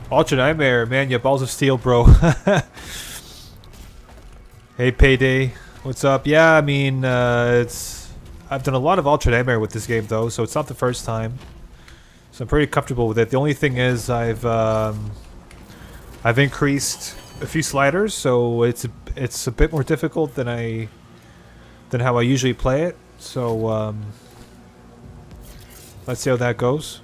Ultra Nightmare, man, you balls of steel, bro. Hey, Payday, what's up? Yeah, I mean, I've done a lot of Ultra Nightmare with this game though, so it's not the first time. So I'm pretty comfortable with it. The only thing is I've increased a few sliders, so it's a bit more difficult than how I usually play it. So let's see how that goes.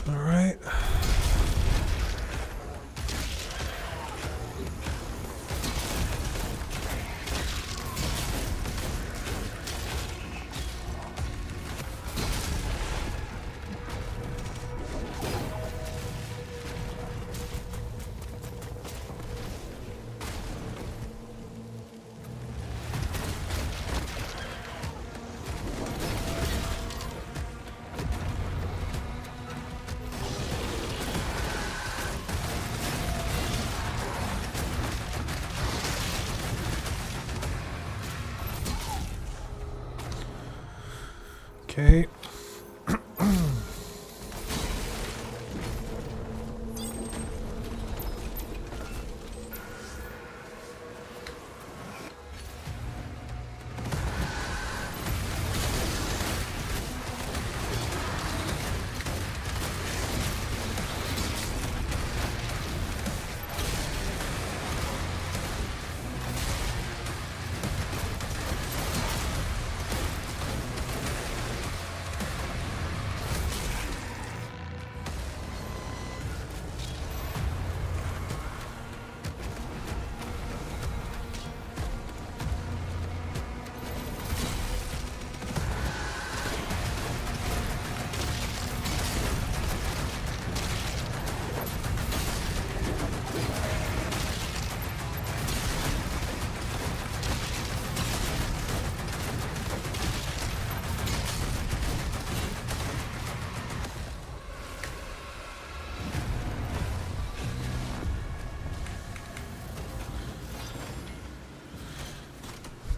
All right. Okay.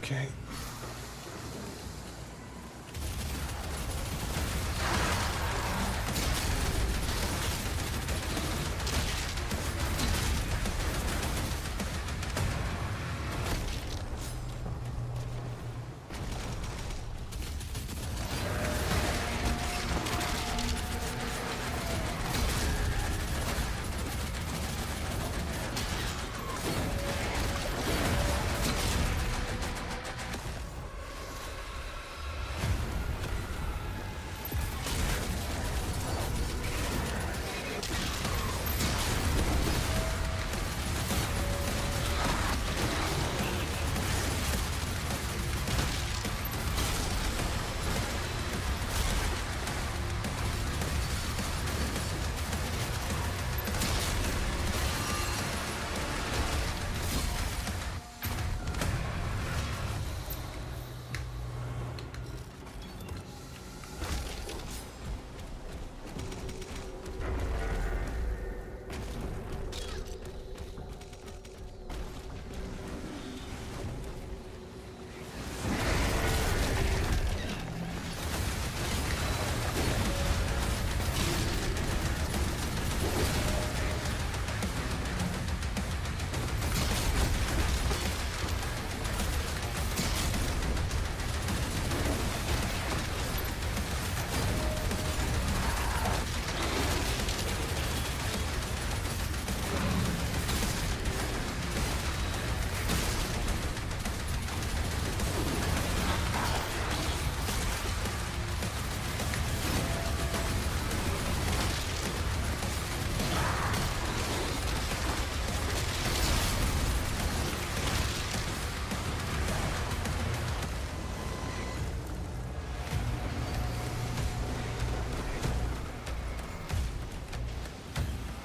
Okay.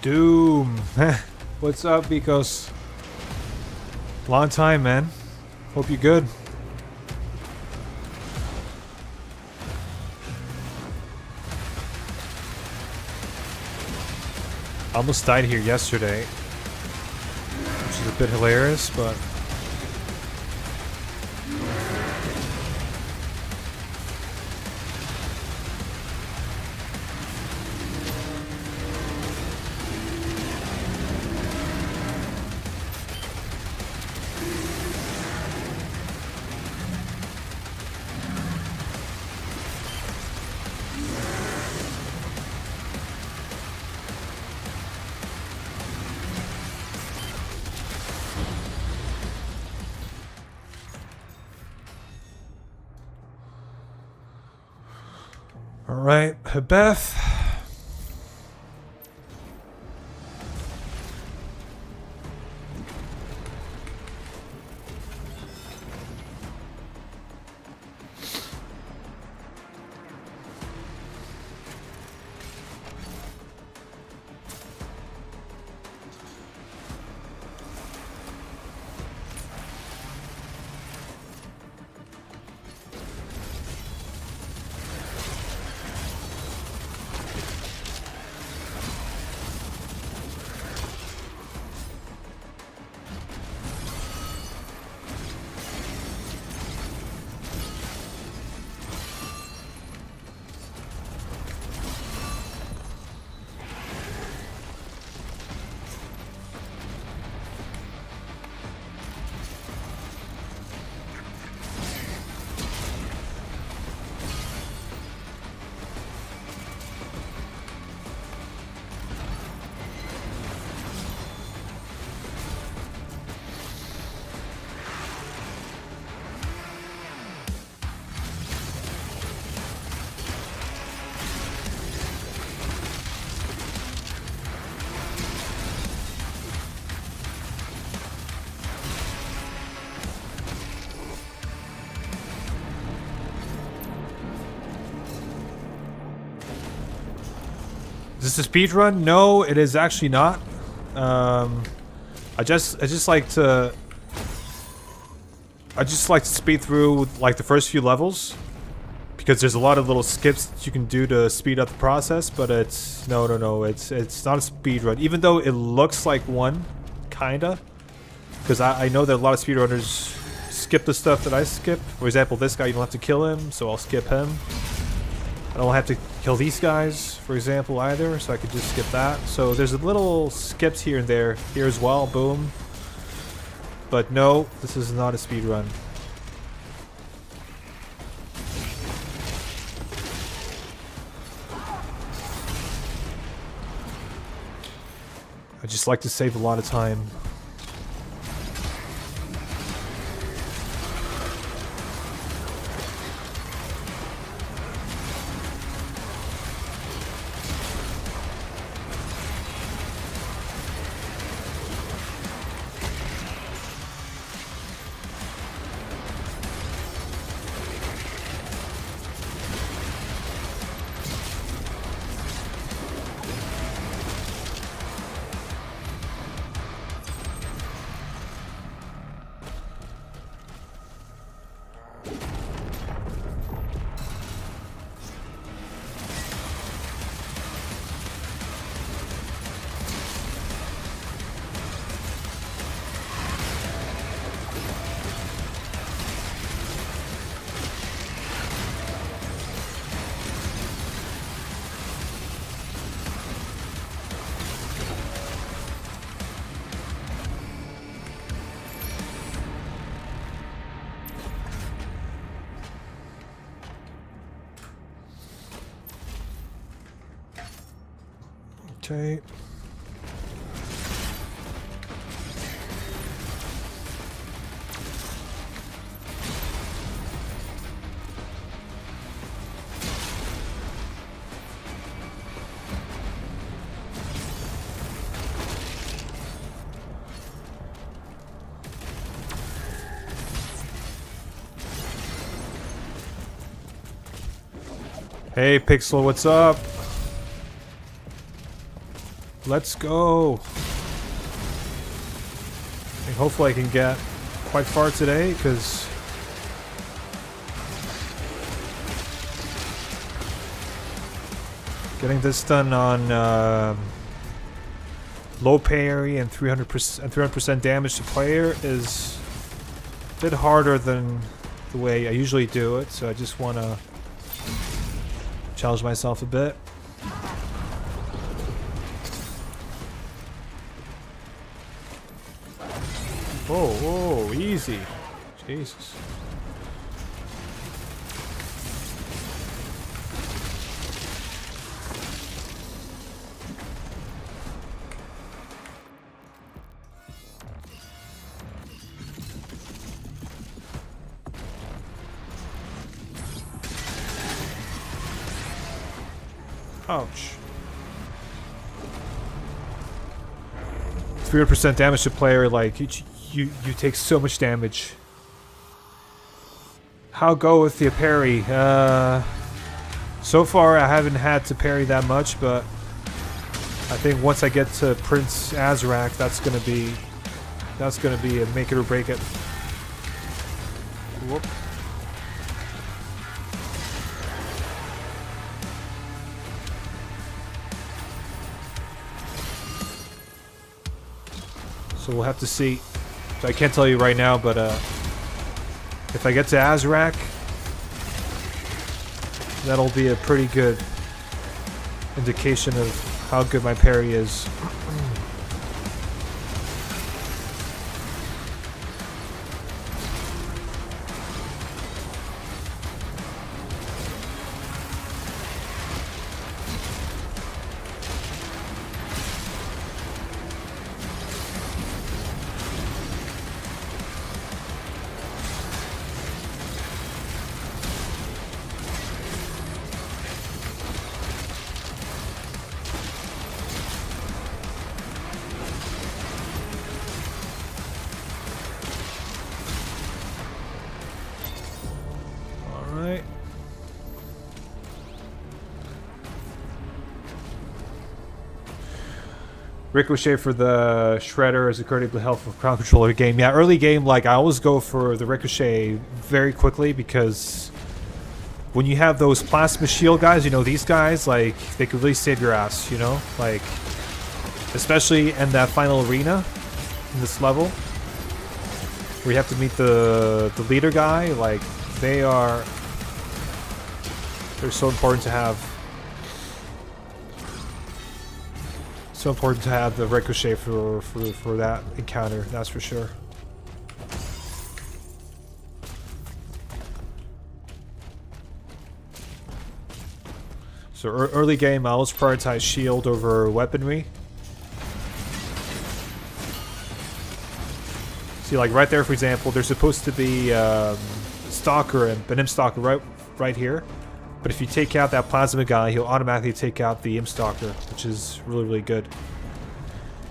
Doom. What's up, Bikos? Long time, man. Hope you're good. I almost died here yesterday, which is a bit hilarious, but... Alright, Beth. Is this a speed run? No, it is actually not. I just like to speed through like the first few levels because there's a lot of little skips that you can do to speed up the process. But it's no, it's not a speed run. Even though it looks like one, kinda, because I know that a lot of speedrunners skip the stuff that I skip. For example, this guy, you don't have to kill him, so I'll skip him. I don't have to kill these guys, for example, either, so I could just skip that. So there's a little skips here and there, here as well, boom. But no, this is not a speed run. I just like to save a lot of time. Okay. Hey Pixel, what's up? Let's go. And hopefully I can get quite far today, because getting this done on low parry and 300% damage to player is a bit harder than the way I usually do it, so I just want to challenge myself a bit. Whoa, whoa, easy. Jesus. Ouch. 300% damage to player, like, you take so much damage. How go with the parry? So far I haven't had to parry that much, but I think once I get to Prince Azrak, that's gonna be a make it or break it. Whoop. So we'll have to see. So I can't tell you right now, but if I get to Azrak, that'll be a pretty good indication of how good my parry is. Ricochet for the Shredder is incredibly helpful for Crown Controller game. Yeah, early game, like, I always go for the Ricochet very quickly, because when you have those plasma shield guys, you know, these guys, like, they could really save your ass, you know? Like, especially in that final arena, in this level, where you have to meet the leader guy. Like, they're so important to have. So important to have the Ricochet for that encounter, that's for sure. So early game, I always prioritize shield over weaponry. See, like right there, for example, there's supposed to be Stalker and an Imp Stalker right here. But if you take out that plasma guy, he'll automatically take out the Imp Stalker, which is really, really good.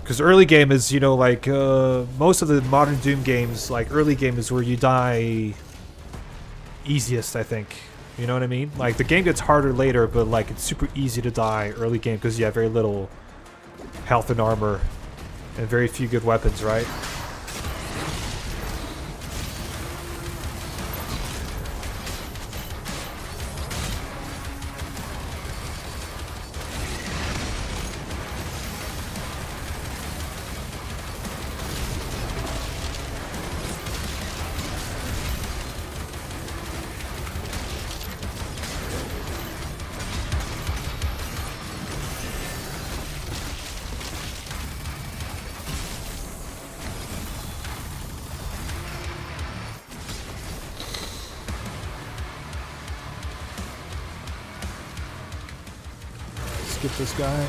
Because early game is, you know, like, most of the modern Doom games, like, early game is where you die easiest, I think. You know what I mean? Like, the game gets harder later, but, like, it's super easy to die early game because you have very little health and armor and very few good weapons, right? Skip this guy.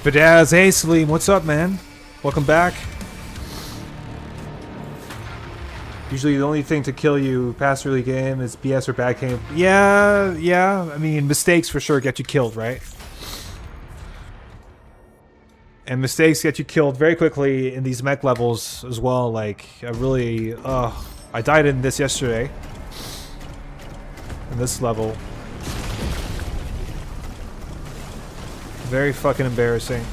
Badaz, hey Salim, what's up, man? Welcome back. Usually the only thing to kill you past early game is BS or bad game. Yeah. I mean, mistakes for sure get you killed, right? And mistakes get you killed very quickly in these mech levels as well. Like, I died in this yesterday. In this level. Very fucking embarrassing.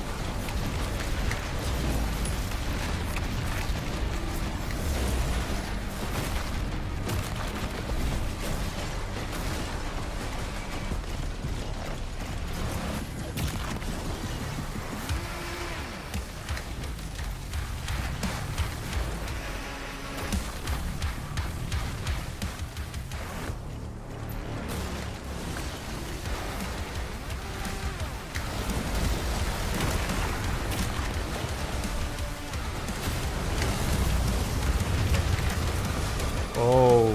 Oh.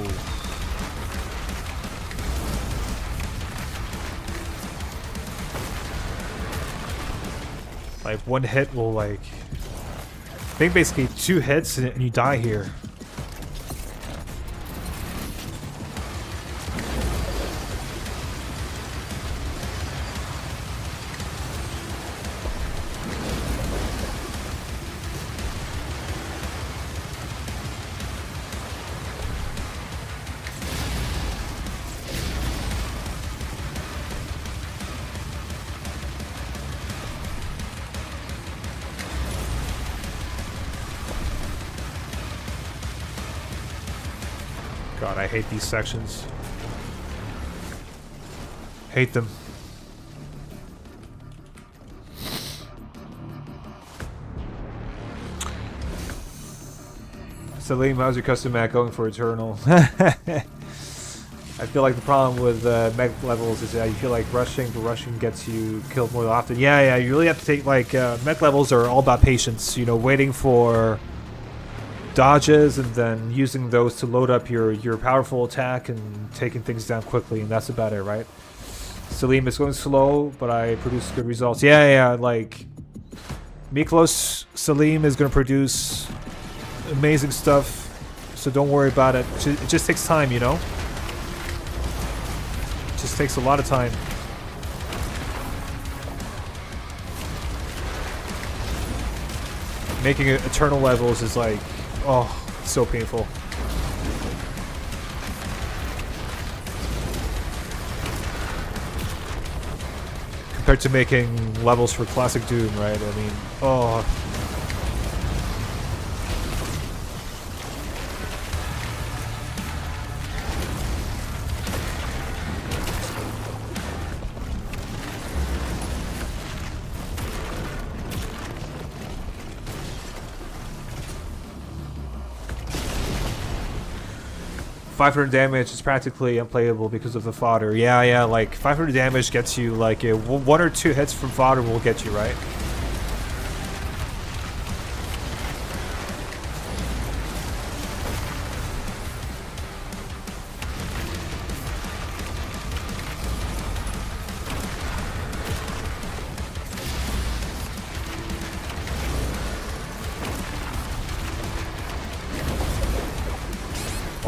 Like, one hit will, like... I think basically 2 hits and you die here. God, I hate these sections. Hate them. Salim, how's your custom mech going for Eternal? I feel like the problem with mech levels is that you feel like rushing, but rushing gets you killed more often. Yeah, you really have to take, like, mech levels are all about patience, you know, waiting for dodges and then using those to load up your powerful attack and taking things down quickly, and that's about it, right? Salim, is going slow, but I produce good results. Yeah, like Miklos Salim is going to produce amazing stuff, so don't worry about it. It just takes time, you know? It just takes a lot of time. Making eternal levels is like, oh, it's so painful. Compared to making levels for Classic Doom, right? I mean, oh. $500 damage is practically unplayable because of the fodder. Yeah, like 500 damage gets you like 1 or 2 hits from fodder will get you, right?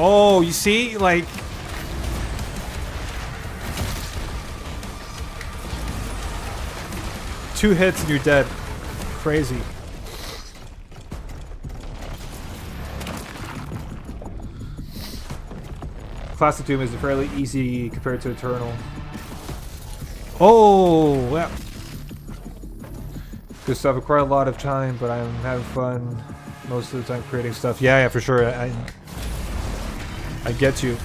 Oh, you see? Like... two hits and you're dead. Crazy. Classic Doom is fairly easy compared to Eternal. Oh, wow. Good stuff. Require a lot of time, but I'm having fun most of the time creating stuff. Yeah, for sure. I get you.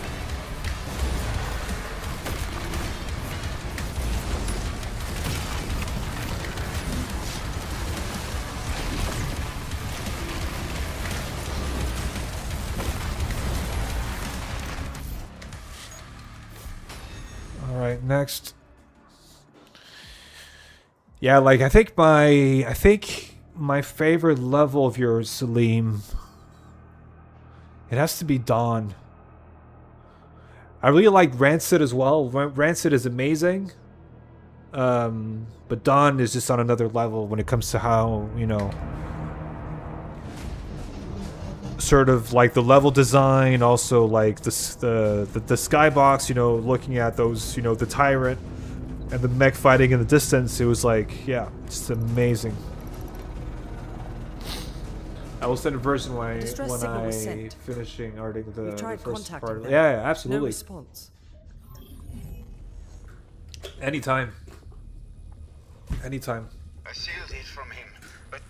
All right, next. Yeah, like I think my favorite level of yours, Salim, it has to be Dawn. I really like Rancid as well. Rancid is amazing. But Dawn is just on another level when it comes to how, you know, sort of like the level design, also like the skybox, you know, looking at those, you know, the tyrant and the mech fighting in the distance. It was like, yeah, it's amazing. I will send a version when I finishing arting the first part. Yeah, absolutely. No response. Anytime. Anytime. I sealed it from him, but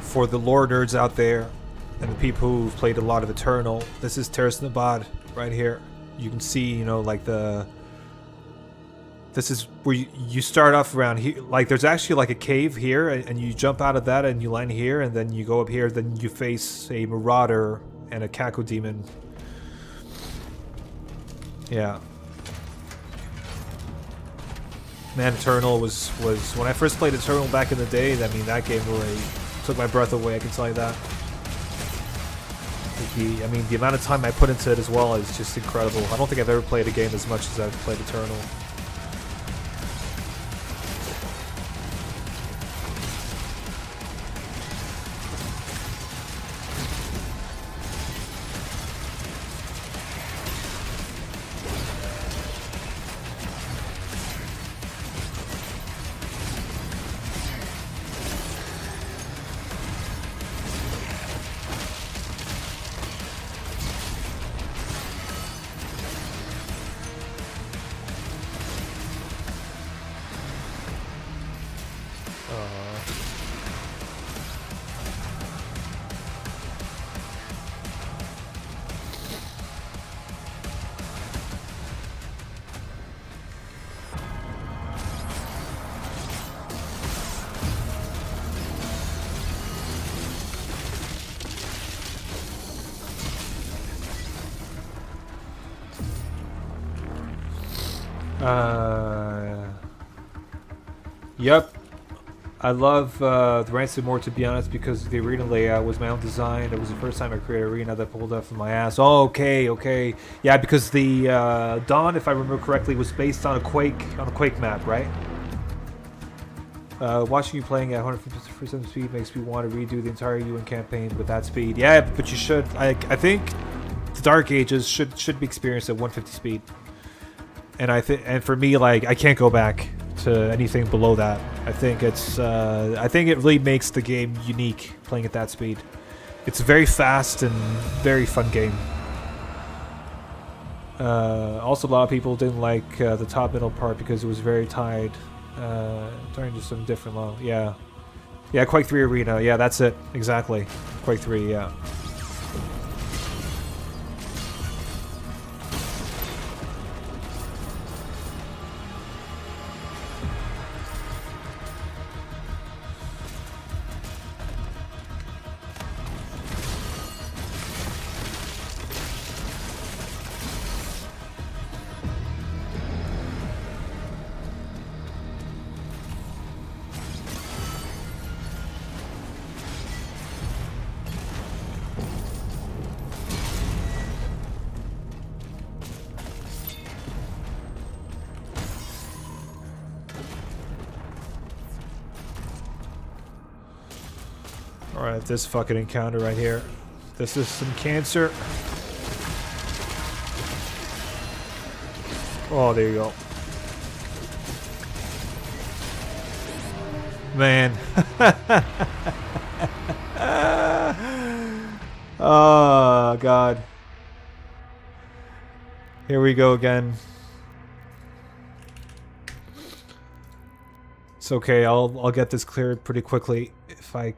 For the lore nerds out there and the people who've played a lot of Eternal, this is Terrace Nabad right here. You can see, you know, like this is where you start off around here. Like there's actually like a cave here, and you jump out of that and you land here, and then you go up here, then you face a Marauder and a Kako Demon. Yeah. Man, Eternal was when I first played Eternal back in the day, I mean, that game really took my breath away, I can tell you that. I mean, the amount of time I put into it as well is just incredible. I don't think I've ever played a game as much as I've played Eternal. Yep. I love the Ransomware, to be honest, because the arena layout was my own design. It was the first time I created an arena that pulled up from my ass. Oh, okay. Yeah, because the Dawn, if I remember correctly, was based on a Quake map, right? Watching you playing at 150% speed makes me want to redo the entire UN campaign with that speed. Yeah, but you should. I think the Dark Ages should be experienced at 150 speed. And for me, like, I can't go back to anything below that. I think it really makes the game unique playing at that speed. It's a very fast and very fun game. Also, a lot of people didn't like the top middle part because it was very tied. Turning to some different level. Yeah, Quake 3 Arena. Yeah, that's it exactly. Quake 3. Yeah. Alright, this fucking encounter right here. This is some cancer. Oh, there you go. Man. Oh, God. Here we go again. It's okay, I'll get this cleared pretty quickly if I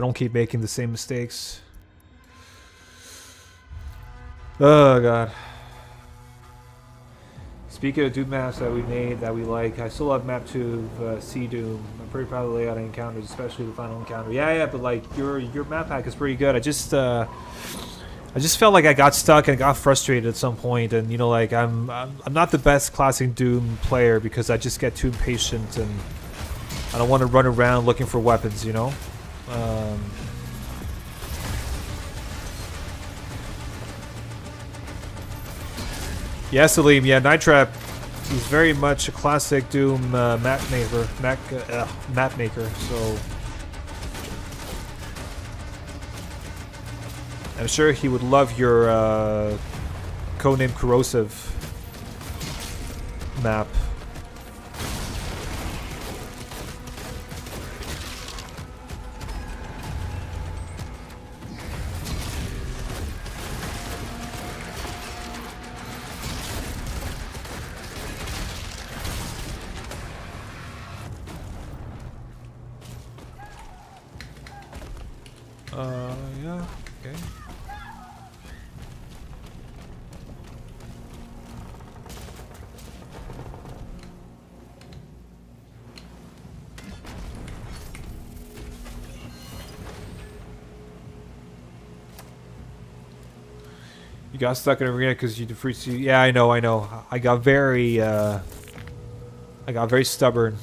don't keep making the same mistakes. Oh, God. Speaking of Doom maps that we made that we like, I still have map 2 of Sea Doom. I'm pretty proud of the layout of encounters, especially the final encounter. Yeah, but like your map pack is pretty good. I just I just felt like I got stuck and got frustrated at some point, and you know, like I'm not the best classic Doom player because I just get too impatient and I don't want to run around looking for weapons, you know. Yeah, Salim. Yeah, Night Trap. He's very much a classic Doom map maker. So I'm sure he would love your codename Corrosive map. Yeah, okay. You got stuck in an arena because you defeated. Yeah, I know. I got very stubborn.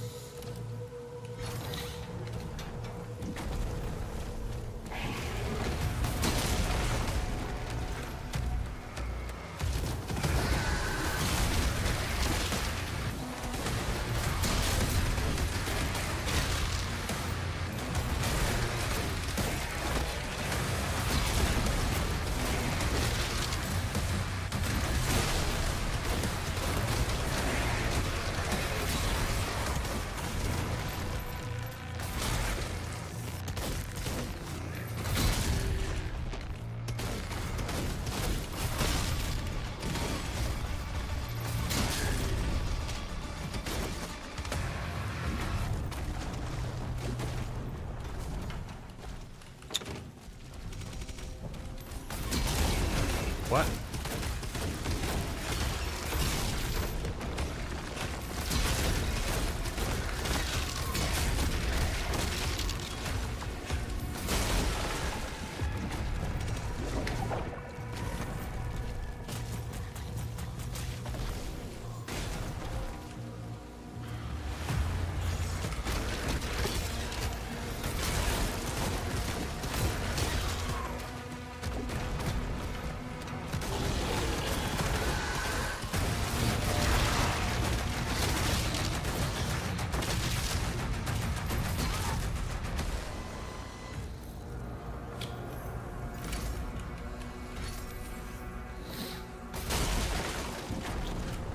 What?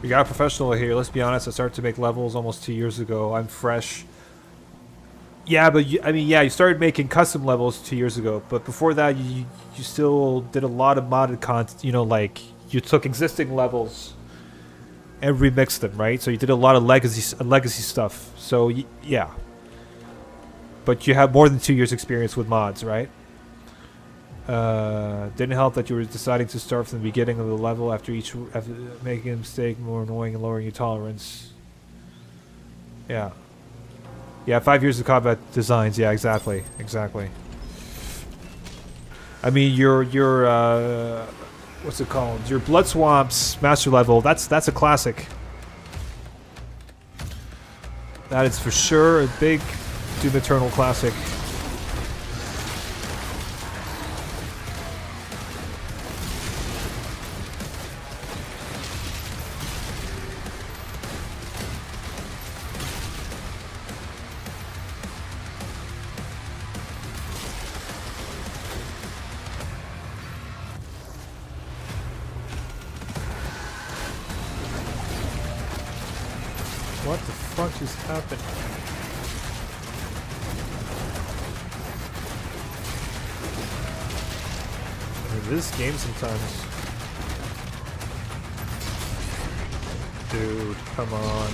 We got a professional here. Let's be honest. I started to make levels almost 2 years ago. I'm fresh. Yeah, but you started making custom levels 2 years ago. But before that, you still did a lot of modded content. You know, like you took existing levels and remixed them, right? So you did a lot of legacy stuff. So yeah. But you have more than 2 years experience with mods, right? Didn't help that you were deciding to start from the beginning of the level after making a mistake more annoying and lowering your tolerance. Yeah. Yeah, 5 years of combat designs. Yeah, exactly. I mean, your what's it called? Your Blood Swamps master level. That's a classic. That is for sure a big Doom Eternal classic. What the fuck just happened? I mean, this game sometimes. Dude, come on.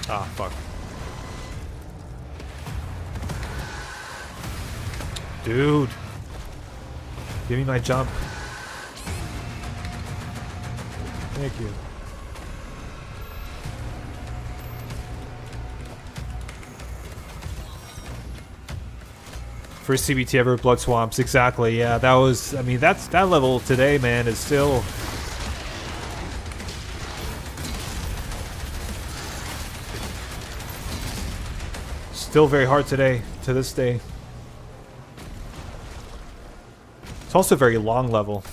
Ah, fuck. Dude. Give me my jump. Thank you. First CBT ever, Blood Swamps. Exactly. Yeah, that was. I mean, that level today, man, is still. Still very hard today, to this day. It's also a very long level.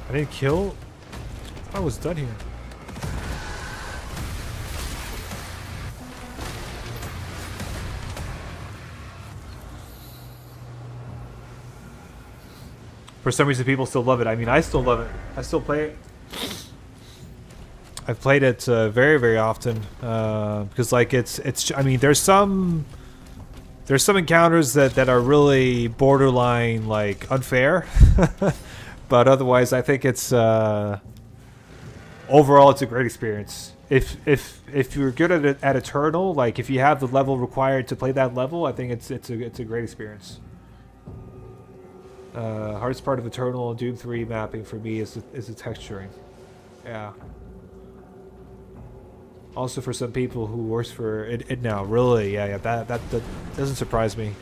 I didn't kill? I thought I was done here. For some reason people still love it. I mean, I still love it. I still play it. I've played it very, very often. Because like it's I mean, there's some encounters that are really borderline like unfair. But otherwise, I think it's overall it's a great experience. If you're good at Eternal, like if you have the level required to play that level, I think it's a great experience. Hardest part of Eternal and Doom 3 mapping for me is the texturing. Yeah. Also for some people who works for it now, really, yeah, that doesn't surprise me.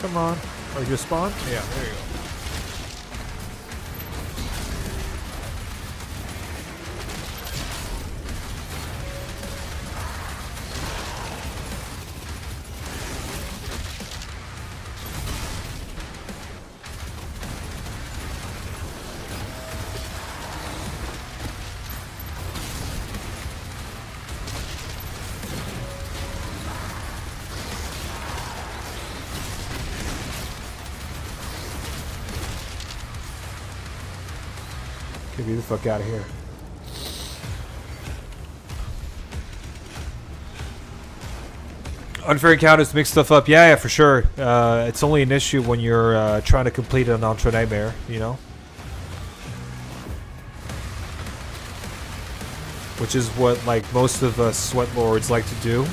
Come on. Are you spawn? Yeah, there you go. Get me the fuck out of here. Unfair encounters to mix stuff up. Yeah, for sure. It's only an issue when you're trying to complete an Ultra Nightmare, you know? Which is what, like, most of us Sweat Lords like to do.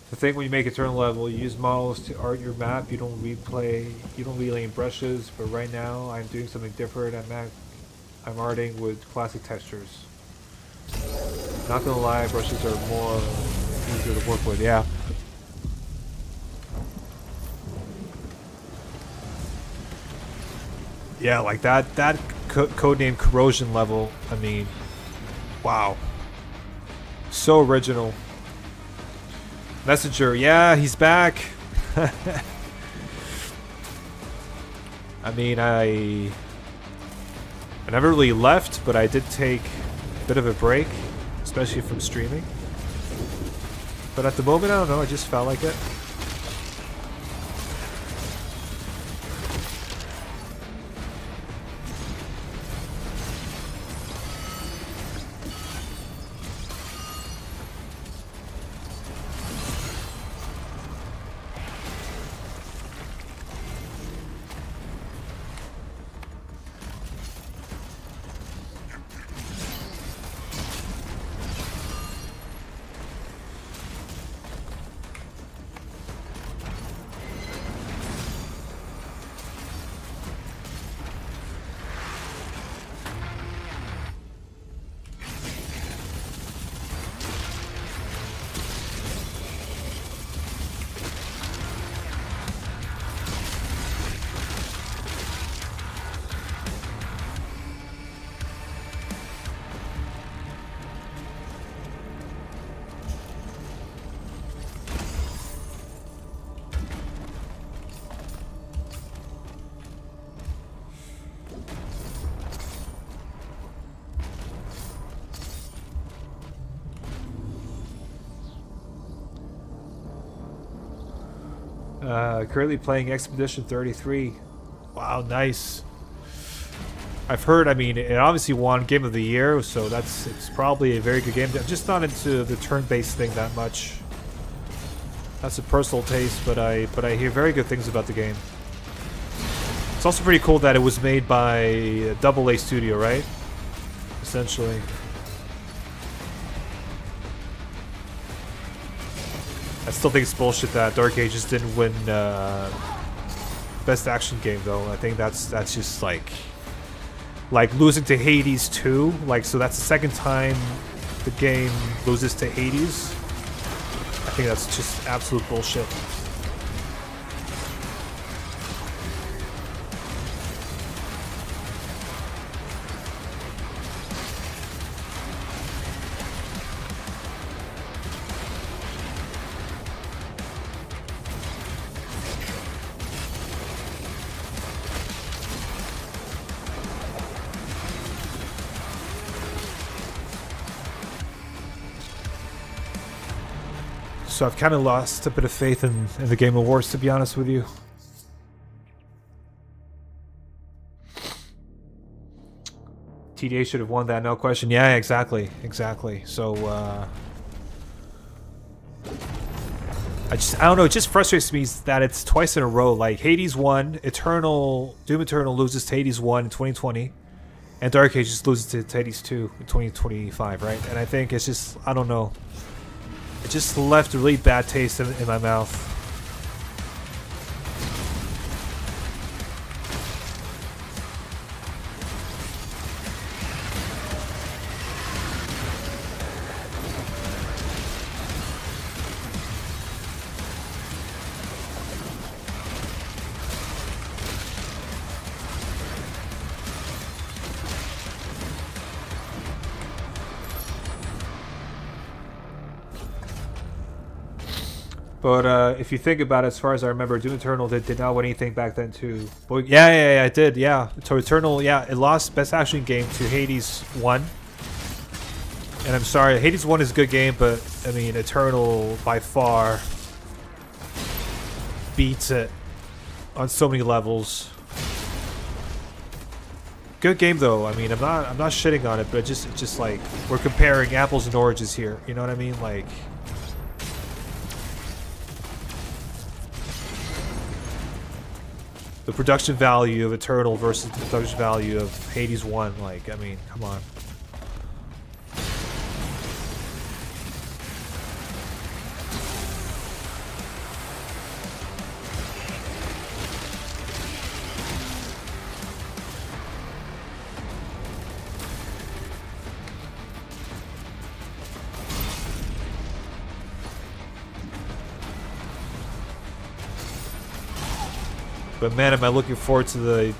The thing when you make Eternal level, you use models to art your map. You don't relay in brushes. But right now, I'm doing something different. I'm arting with classic textures. Not gonna lie, brushes are more easier to work with. Yeah. Yeah, like that codename Corrosion level. I mean, wow. So original. Messenger, yeah, he's back. I mean, I never really left, but I did take a bit of a break, especially from streaming. But at the moment, I don't know, I just felt like it. Currently playing Expedition 33. Wow, nice. I've heard, I mean, it obviously won Game of the Year, so it's probably a very good game. I'm just not into the turn-based thing that much. That's a personal taste, but I hear very good things about the game. It's also pretty cool that it was made by a AA studio, right? Essentially. I still think it's bullshit that Dark Ages didn't win Best Action Game, though. I think that's just like losing to Hades 2. Like, so that's the second time the game loses to Hades. I think that's just absolute bullshit. So I've kind of lost a bit of faith in the Game Awards, to be honest with you. TDA should have won that, no question. Yeah, exactly. So, I don't know, it just frustrates me that it's twice in a row. Like, Hades won, Doom Eternal loses to Hades 1 in 2020, and Dark Ages loses to Hades 2 in 2025, right? And I think it's just, I don't know. It just left a really bad taste in my mouth. But if you think about it, as far as I remember, Doom Eternal did not win anything back then too. But yeah, it did. Yeah, so Eternal, yeah, it lost Best Action Game to Hades 1. And I'm sorry, Hades 1 is a good game, but I mean, Eternal by far beats it on so many levels. Good game though. I mean, I'm not shitting on it, but it's just like we're comparing apples and oranges here. You know what I mean? Like. The production value of Eternal versus the production value of Hades 1, like, I mean, come on. But man, am I looking forward to the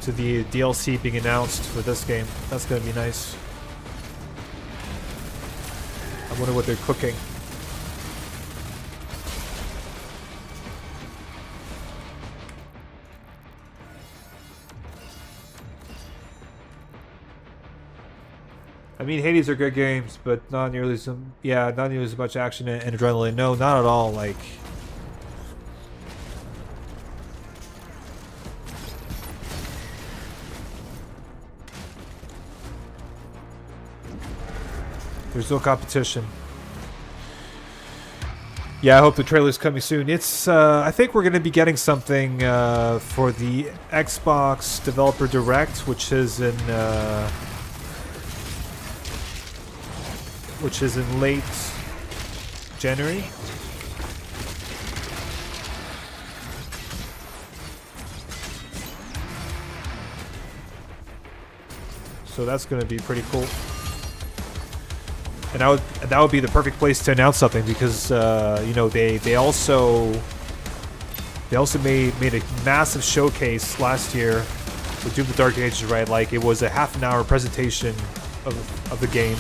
DLC being announced for this game. That's gonna be nice. I wonder what they're cooking. I mean, Hades are good games, but not nearly as much action and adrenaline. No, not at all. Like. There's no competition. Yeah, I hope the trailer's coming soon. It's, I think we're going to be getting something for the Xbox Developer Direct, which is in late January. So that's going to be pretty cool. And that would be the perfect place to announce something because you know they also made a massive showcase last year with Doom: The Dark Ages, right? Like it was a half-an-hour presentation of the game.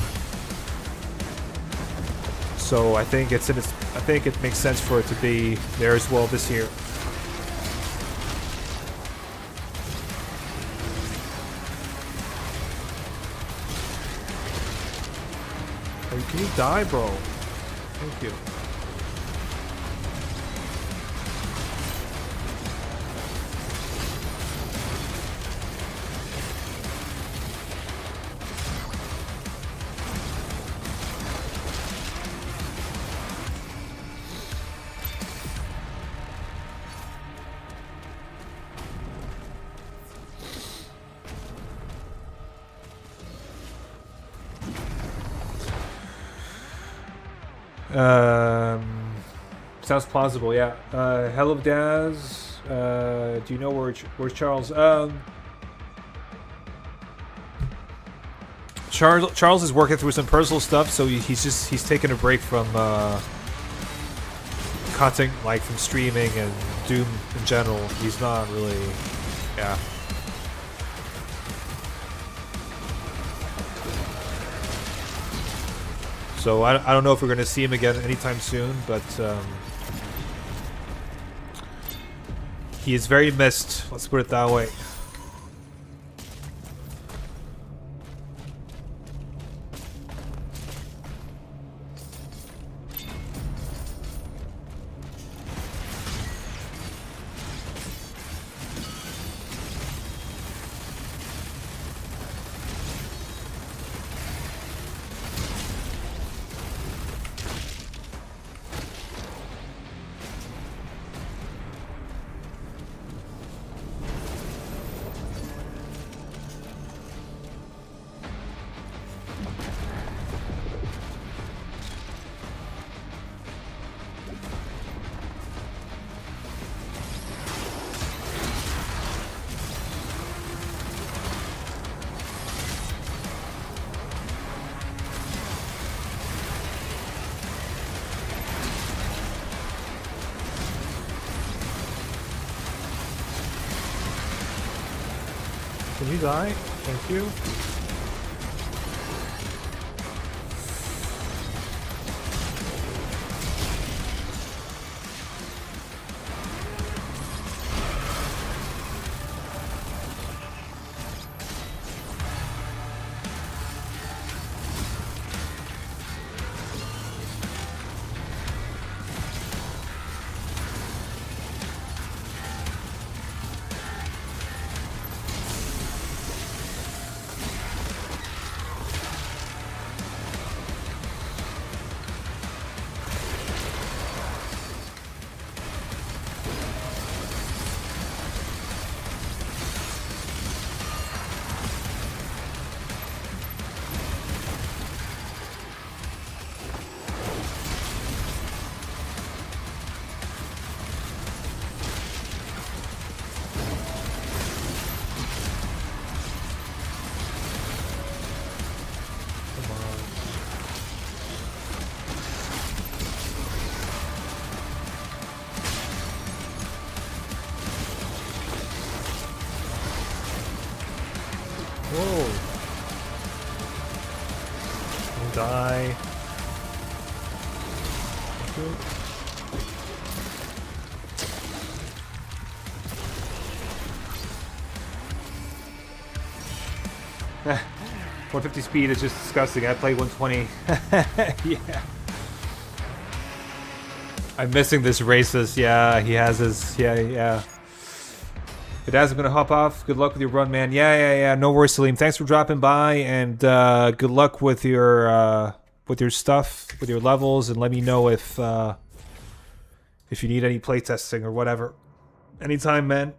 So I think it makes sense for it to be there as well this year. Can you die, bro? Thank you. Sounds plausible, yeah. Hello, Daz. Do you know where's Charles? Charles is working through some personal stuff, so he's taking a break from content, like from streaming and Doom in general. He's not really, yeah. So I don't know if we're gonna see him again anytime soon, but he is very missed. Let's put it that way. Can you die? Thank you. Whoa. Don't die. Thank you. 150 speed is just disgusting. I play 120. Yeah. I'm missing this racist. Yeah, he has his. Yeah. But as I'm gonna hop off, good luck with your run, man. Yeah. No worries, Salim. Thanks for dropping by, and good luck with your stuff, with your levels, and let me know if you need any playtesting or whatever. Anytime, man.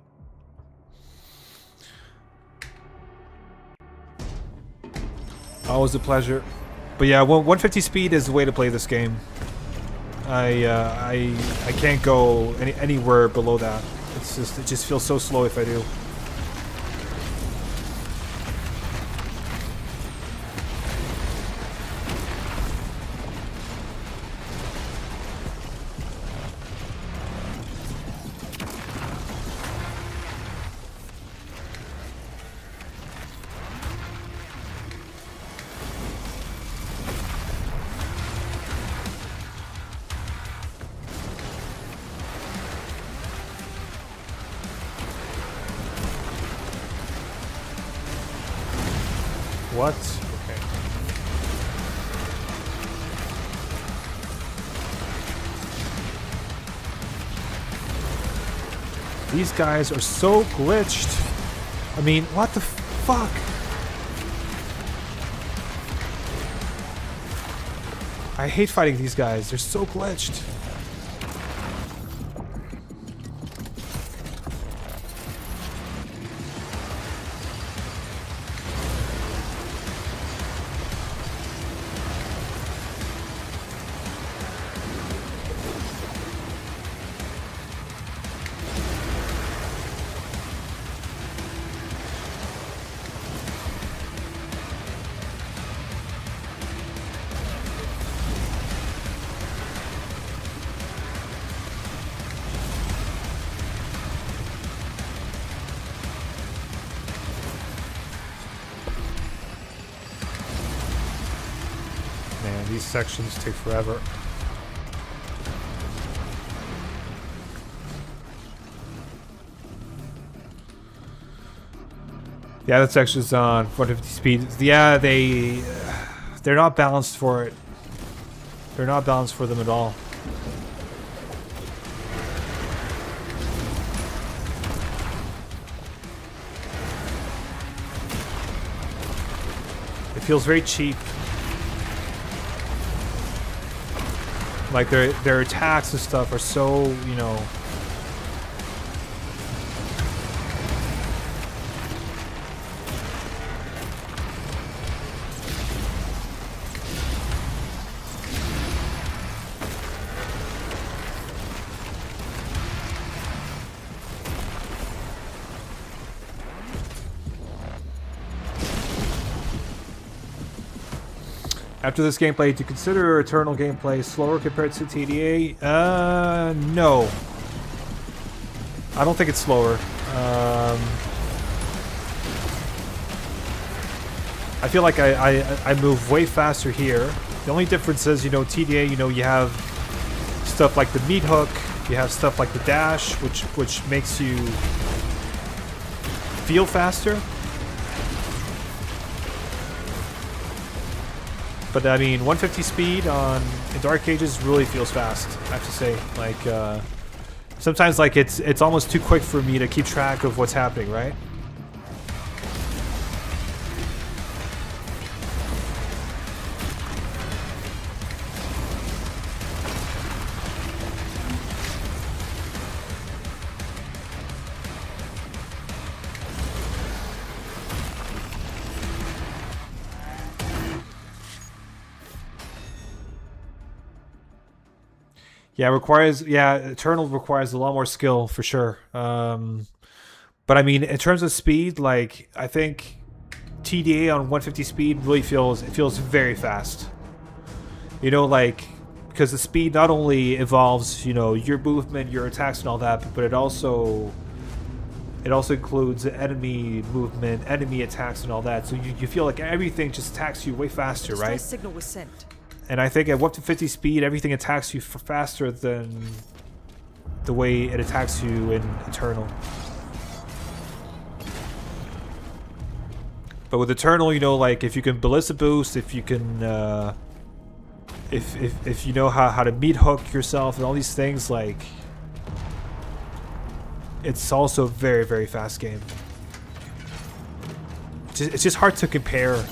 Always a pleasure. But yeah, 150 speed is the way to play this game. I can't go anywhere below that. It just feels so slow if I do. What? Okay. These guys are so glitched. I mean, what the fuck? I hate fighting these guys. They're so glitched. these sections take forever. Yeah, that section's on 150 speed. Yeah, they're not balanced for it. They're not balanced for them at all. It feels very cheap. Like their attacks and stuff are so, you know. After this gameplay, do you consider Eternal gameplay slower compared to TDA? No. I don't think it's slower. I feel like I move way faster here. The only difference is, you know, TDA, you know, you have stuff like the meat hook, you have stuff like the dash, which makes you feel faster. But I mean, 150 speed in Dark Ages really feels fast, I have to say. Like, sometimes like it's almost too quick for me to keep track of what's happening, right? Yeah, Eternal requires a lot more skill for sure. But I mean, in terms of speed, like I think TDA on 150 speed really feels very fast. You know, like because the speed not only evolves, you know, your movement, your attacks, and all that, but it also includes enemy movement, enemy attacks, and all that. So you feel like everything just attacks you way faster, right? Distress signal was sent. And I think at 150 speed, everything attacks you faster than the way it attacks you in Eternal. But with Eternal, you know, like if you can ballista boost, if you can, if you know how to meat hook yourself and all these things, like it's also a very, very fast game. It's just hard to compare.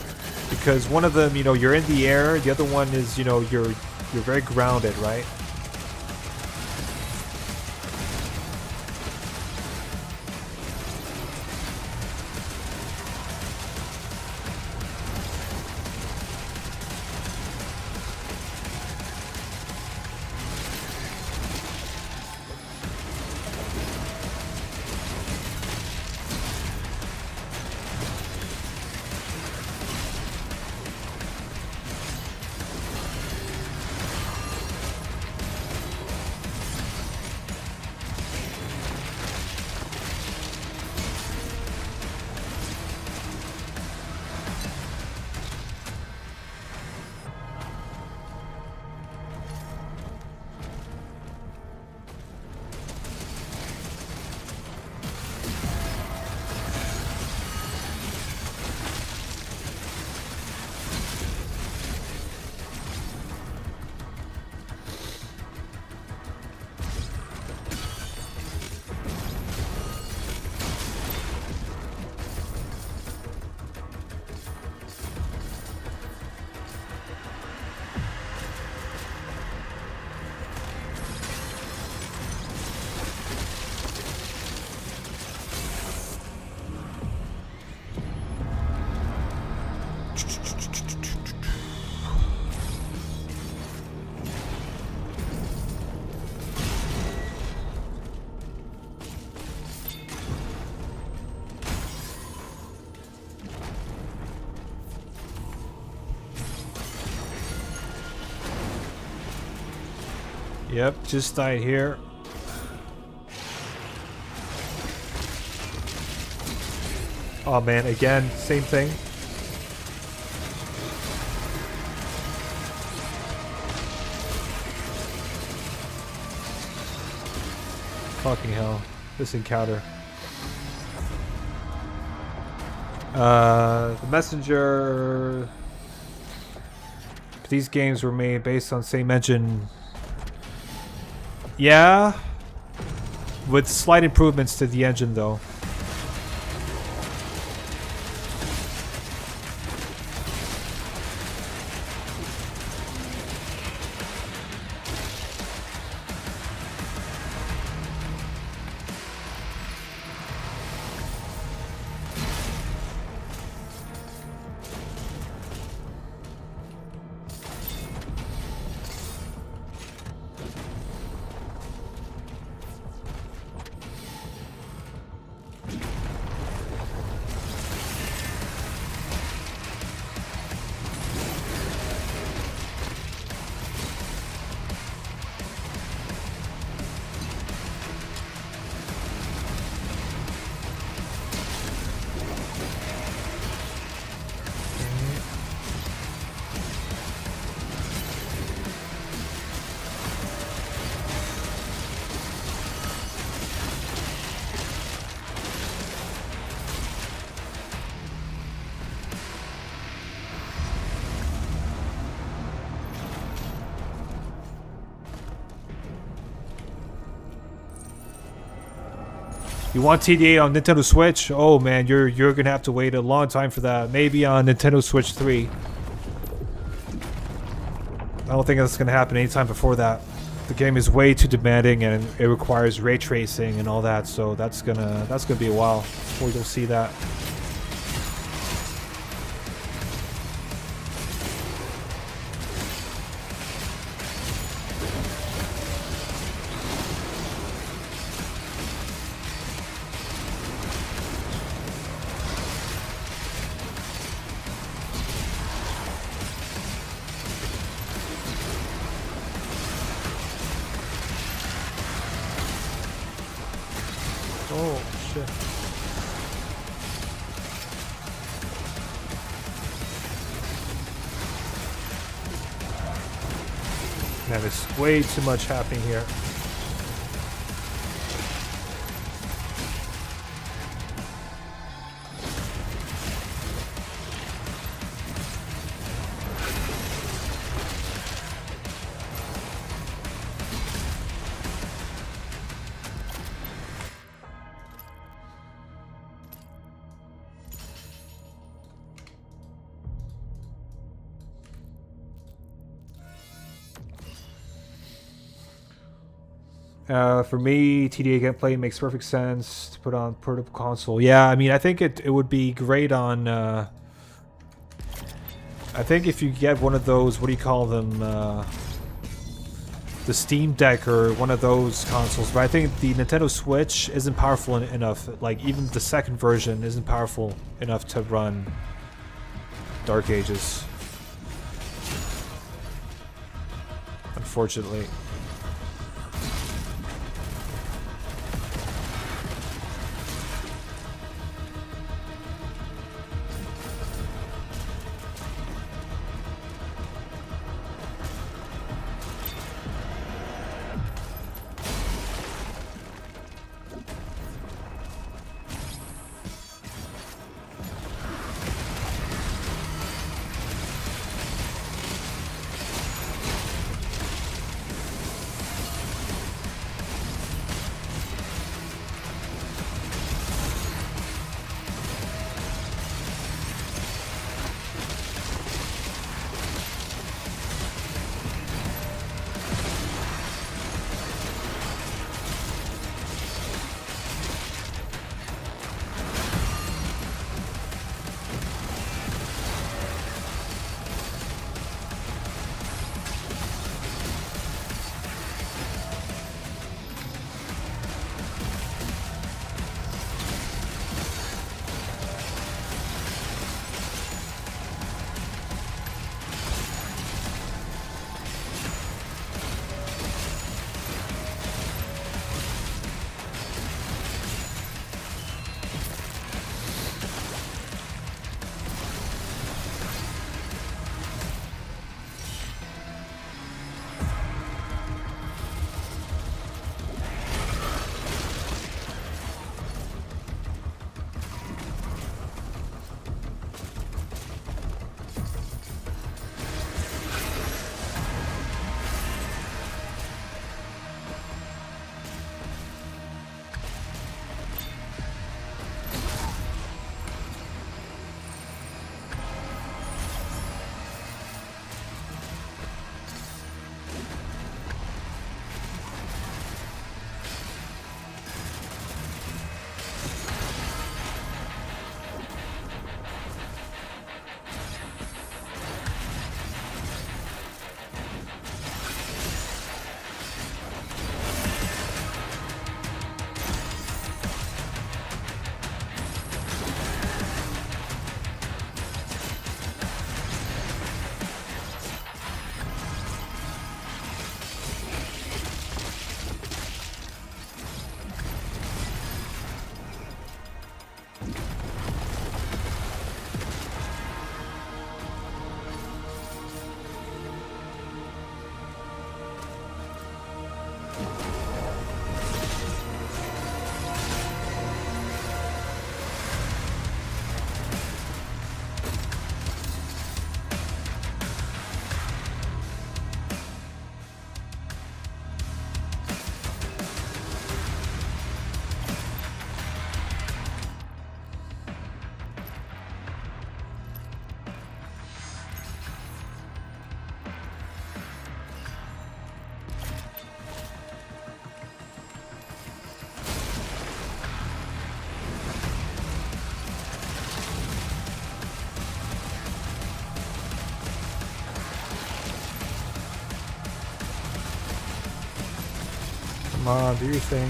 Because one of them, you know, you're in the air. The other one is, you know, you're very grounded, right? Yep, just died here. Oh man, again, same thing. Fucking hell. This encounter. The Messenger. These games were made based on same engine. Yeah. With slight improvements to the engine though. You want TDA on Nintendo Switch? Oh man, you're gonna have to wait a long time for that. Maybe on Nintendo Switch 3. I don't think that's gonna happen anytime before that. The game is way too demanding and it requires ray tracing and all that, so that's gonna be a while before you'll see that. Oh, shit. Man, there's way too much happening here. For me, TDA gameplay makes perfect sense to put on portable console. Yeah, I mean, I think it would be great on... I think if you get one of those, what do you call them? The Steam Deck or one of those consoles. But I think the Nintendo Switch isn't powerful enough. Like, even the second version isn't powerful enough to run Dark Ages. Unfortunately. Come on, do your thing.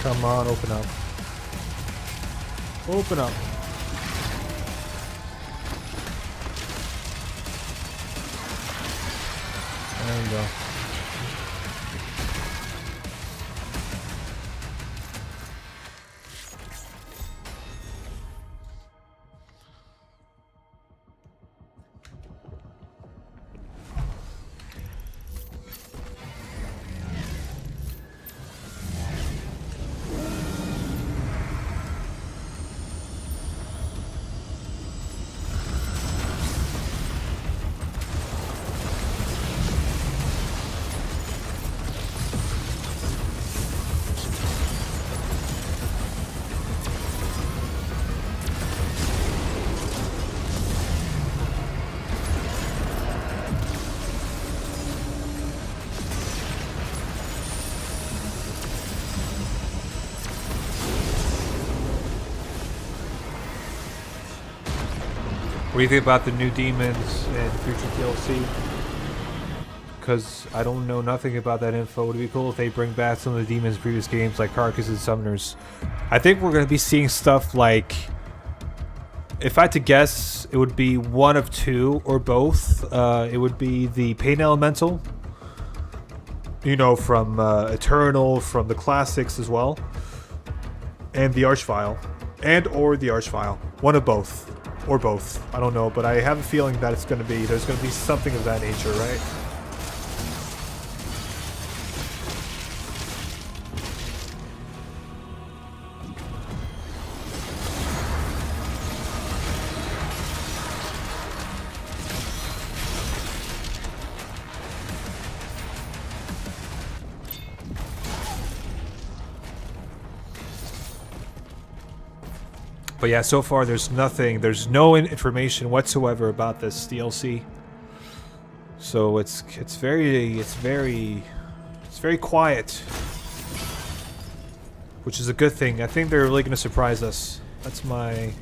Come on, open up. Open up. There you go. What do you think about the new demons and future DLC? Because I don't know nothing about that info. Would it be cool if they bring back some of the demons in previous games, like Carcass and Summoners? I think we're going to be seeing stuff like... If I had to guess, it would be one of two or both. It would be the Pain Elemental, you know, from Eternal, from the classics as well, and the Archvile, or the Archvile. One of both. Or both. I don't know, but I have a feeling that it's going to be... There's going to be something of that nature, right? But yeah, so far there's nothing, there's no information whatsoever about this DLC. So it's very quiet, which is a good thing. I think they're really going to surprise us. That's my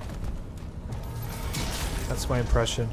impression.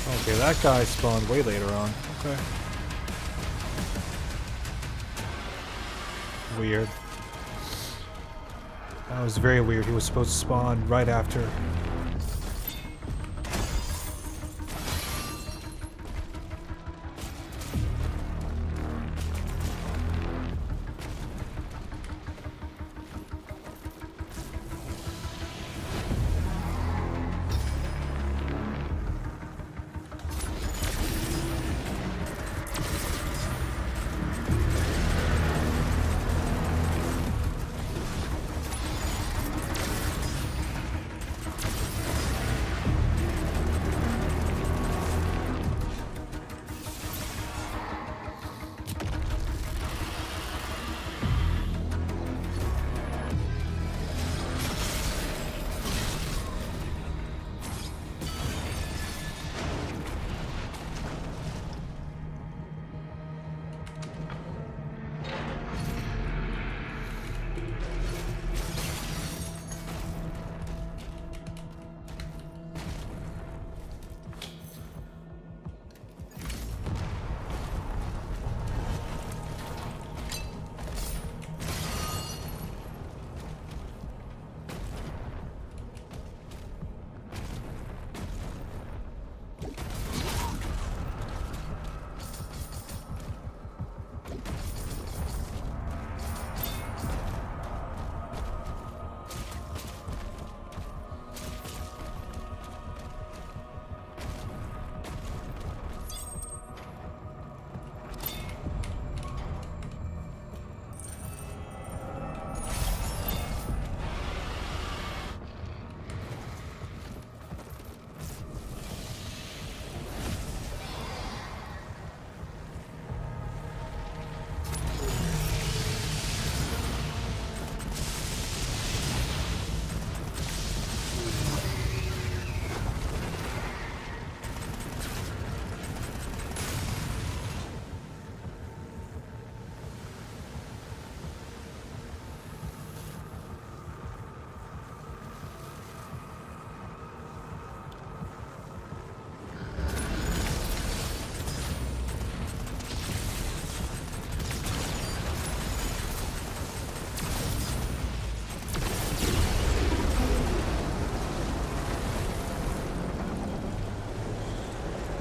Okay, that guy spawned way later on. Okay. Weird. That was very weird. He was supposed to spawn right after.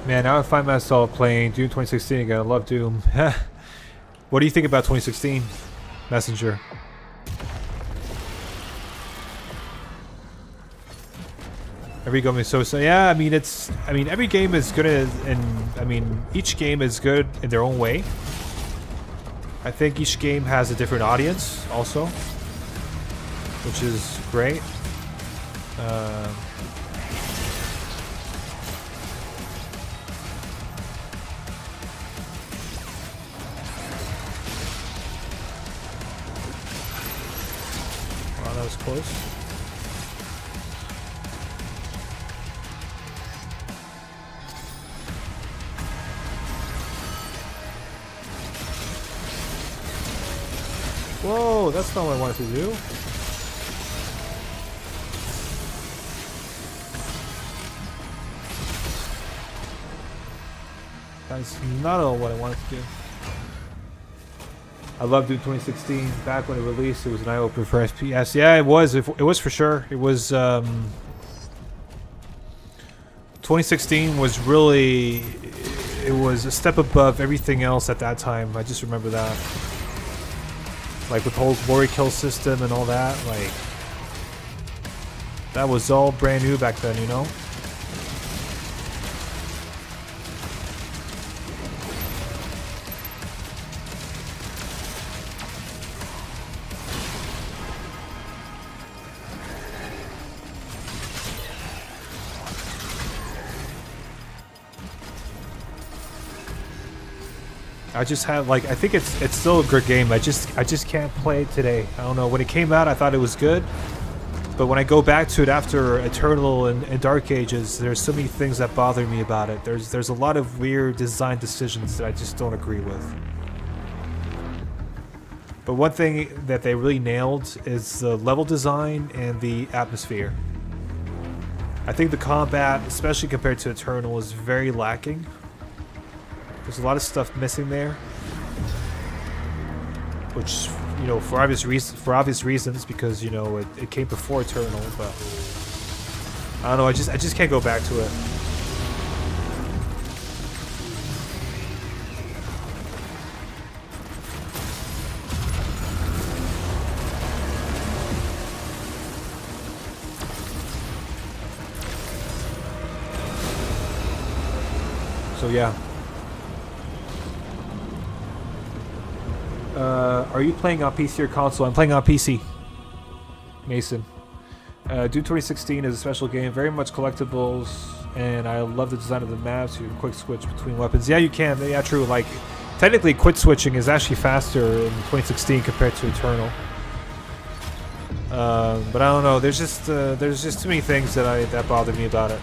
Man, now I find myself playing Doom 2016 again. I love Doom. What do you think about 2016, Messenger? Every game is so yeah. I mean, every game is good, and each game is good in their own way. I think each game has a different audience, also, which is great. Wow, that was close. Whoa, that's not what I wanted to do. That's not all what I wanted to do. I loved Doom 2016. Back when it released, it was an eye-opener for FPS. Yeah, it was. It was for sure. It was. 2016 was really. It was a step above everything else at that time. I just remember that. Like with the whole warrior kill system and all that. Like. That was all brand new back then, you know? I just have like I think it's still a good game. I just can't play it today. I don't know. When it came out, I thought it was good, but when I go back to it after Eternal and Dark Ages, there's so many things that bother me about it. There's a lot of weird design decisions that I just don't agree with. But one thing that they really nailed is the level design and the atmosphere. I think the combat, especially compared to Eternal, is very lacking. There's a lot of stuff missing there, which, you know, for obvious reasons, because, you know, it came before Eternal. But I don't know. I just can't go back to it. So yeah. Are you playing on PC or console? I'm playing on PC. Mason. Doom 2016 is a special game, very much collectibles, and I love the design of the maps. You can quick switch between weapons. Yeah, you can. Yeah, true. Like, technically, quick switching is actually faster in 2016 compared to Eternal. But I don't know. There's just too many things that bother me about it.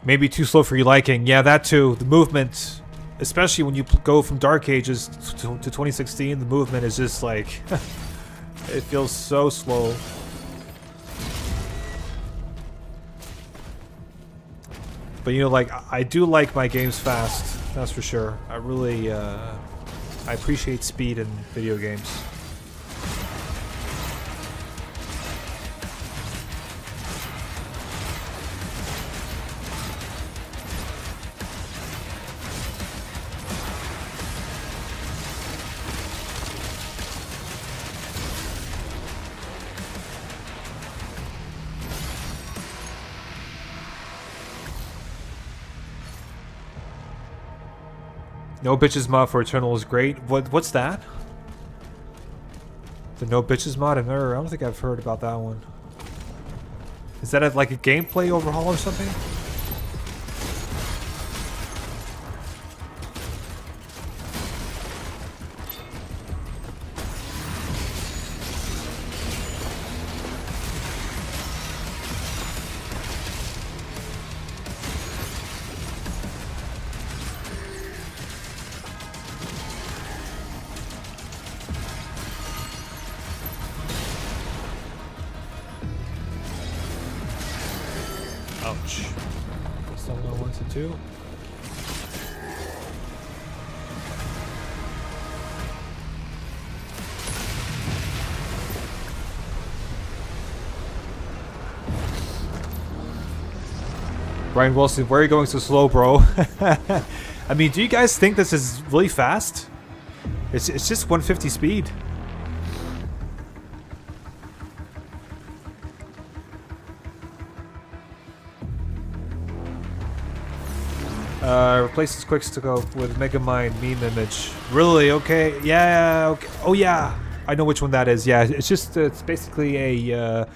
Maybe too slow for your liking. Yeah, that too. The movement, especially when you go from Dark Ages to 2016, the movement is just like... it feels so slow. But, you know, like, I do like my games fast. That's for sure. I really, I appreciate speed in video games. No bitches mod for Eternal is great. What's that? The no bitches mod? I don't think I've heard about that one. Is that like a gameplay overhaul or something? Ouch. Still no 1 to 2. Brian Wilson, where are you going so slow, bro? I mean, do you guys think this is really fast? It's just 150 speed. Replaces quick scope with Megamind meme image. Really? Okay. Yeah. Okay. Oh yeah. I know which one that is. Yeah. It's just it's basically a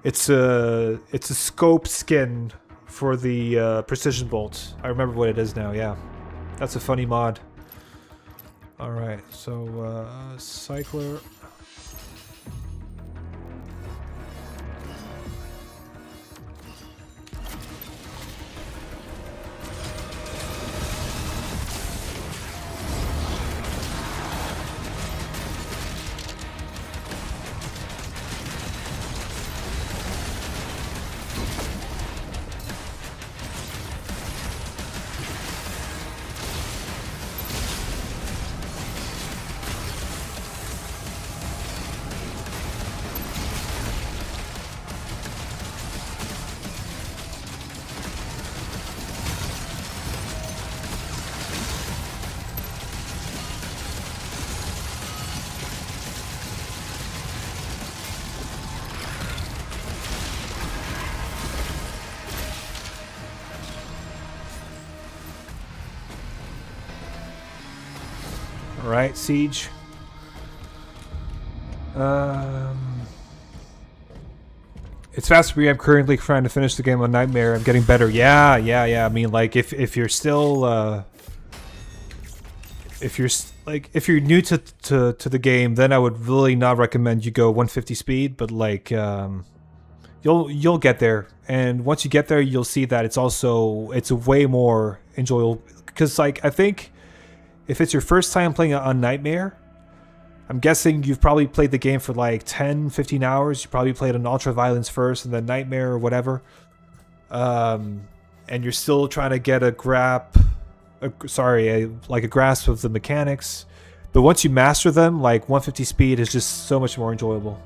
it's a scope skin for the precision bolt. I remember what it is now. Yeah. That's a funny mod. All right. So cycler. right? Siege. It's faster for me. I'm currently trying to finish the game on Nightmare. I'm getting better. Yeah. I mean, like, if you're still, if you're new to the game, then I would really not recommend you go 150 speed. But like, you'll get there, and once you get there, you'll see that it's a way more enjoyable. Because like, I think if it's your first time playing it on Nightmare, I'm guessing you've probably played the game for like 10, 15 hours. You probably played on Ultra Violence first and then Nightmare or whatever. And you're still trying to get a grasp of the mechanics. But once you master them, like 150 speed is just so much more enjoyable.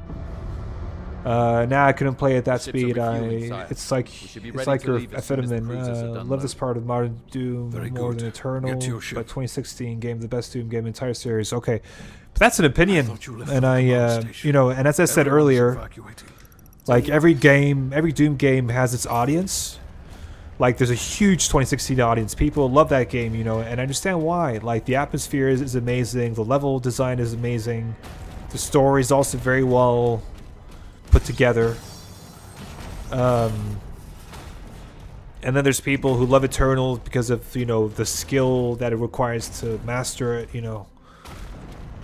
I couldn't play at that speed. It's like you're amphetamine. Love this part of modern Doom more than Eternal. But 2016 game, the best Doom game in the entire series. Okay, but that's an opinion, and and as I said earlier, like every Doom game has its audience. Like there's a huge 2016 audience. People love that game, and I understand why. Like the atmosphere is amazing. The level design is amazing. The story is also very well put together. And then there's people who love Eternal because of the skill that it requires to master it.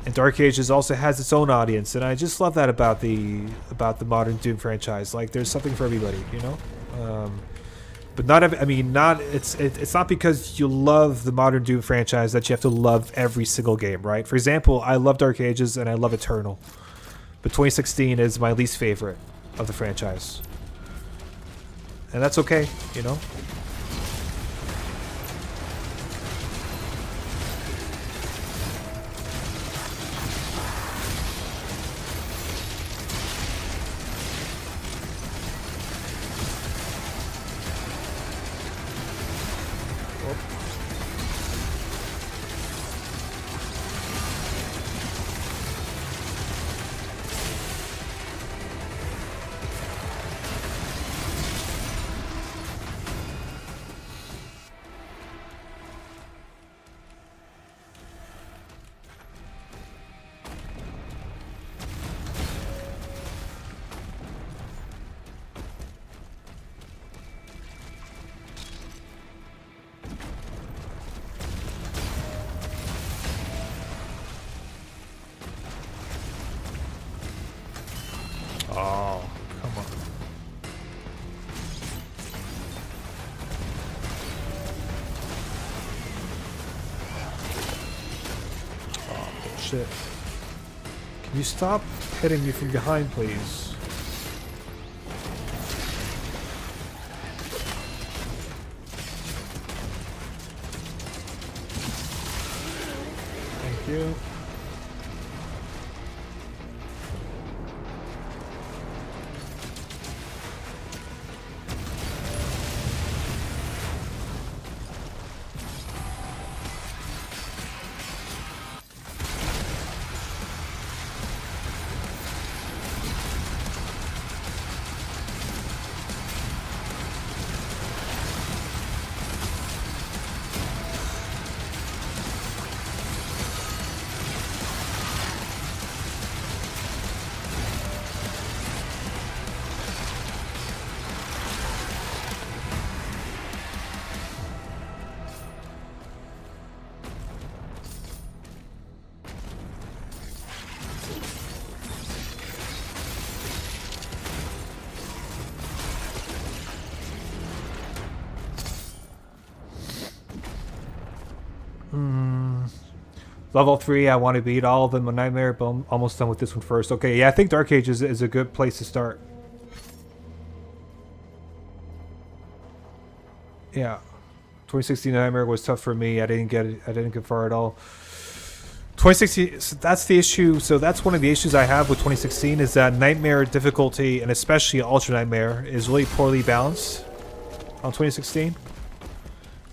And Dark Ages also has its own audience, and I just love that about the modern Doom franchise. Like there's something for everybody, But it's not because you love the modern Doom franchise that you have to love every single game, right? For example, I love Dark Ages and I love Eternal, but 2016 is my least favorite of the franchise, and that's okay, Oh, come on. Oh, shit. Can you stop hitting me from behind, please? Thank you. Level 3, I want to beat all of them on Nightmare, but I'm almost done with this one first. Okay, yeah, I think Dark Ages is a good place to start. Yeah. 2016 Nightmare was tough for me. I didn't get far at all. 2016, so that's the issue. So that's one of the issues I have with 2016 is that Nightmare difficulty, and especially Ultra Nightmare, is really poorly balanced on 2016.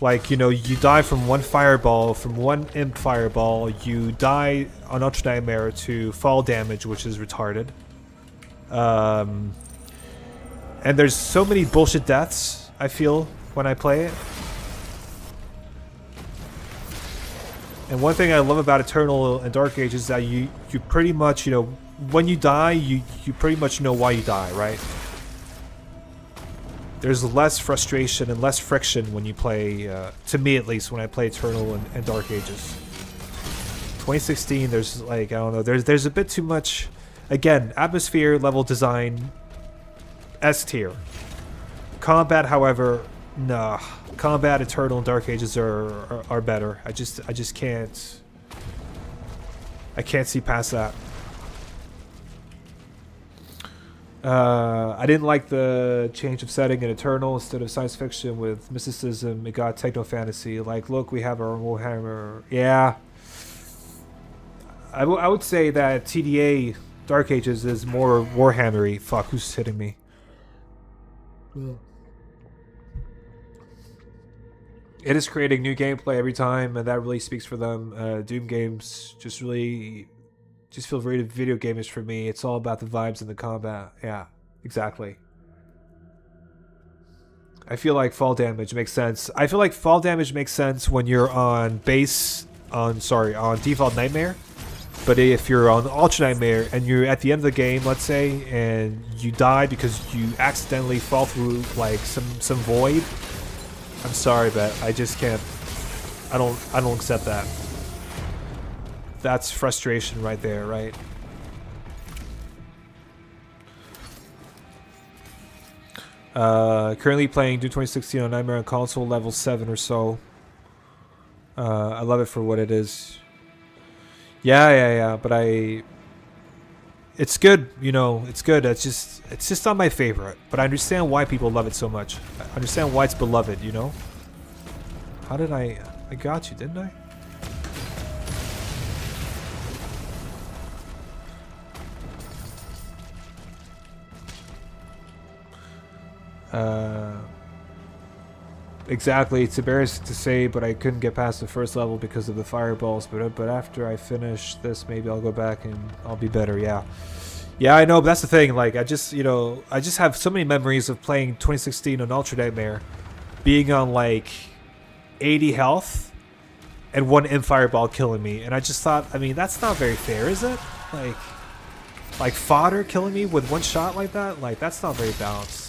Like, you die from one fireball, from one imp fireball. You die on Ultra Nightmare to fall damage, which is retarded. And there's so many bullshit deaths, I feel, when I play it. And one thing I love about Eternal and Dark Age is that you pretty much, you know, when you die, you pretty much know why you die, right? There's less frustration and less friction when you play, to me at least, when I play Eternal and Dark Ages. 2016, there's like, I don't know, there's a bit too much, again, atmosphere, level design, S tier. Combat, however, nah. Combat, Eternal, and Dark Ages are better. I just can't. I can't see past that. I didn't like the change of setting in Eternal. Instead of science fiction with mysticism, it got techno fantasy. Like, look, we have our Warhammer. Yeah. I would say that TDA Dark Ages is more Warhammery. Fuck, who's hitting me? It is creating new gameplay every time, and that really speaks for them. Doom games just feel very video gameish for me. It's all about the vibes and the combat. Yeah, exactly. I feel like fall damage makes sense. I feel like fall damage makes sense when you're on default nightmare. But if you're on Ultra Nightmare and you're at the end of the game, let's say, and you die because you accidentally fall through like some void, I'm sorry, but I just can't. I don't accept that. That's frustration right there, right? Currently playing Doom 2016 on Nightmare on console, level 7 or so. I love it for what it is. Yeah, but it's good, you know, it's good. It's just not my favorite, but I understand why people love it so much. I understand why it's beloved, you know? How did I got you, didn't I? Exactly, it's embarrassing to say, but I couldn't get past the first level because of the fireballs, but after I finish this, maybe I'll go back and I'll be better. Yeah, I know, but that's the thing, like, I just have so many memories of playing 2016 on Ultra Nightmare, being on like 80 health and one M fireball killing me, and I just thought, I mean, that's not very fair, is it? Like fodder killing me with one shot like that? Like, that's not very balanced.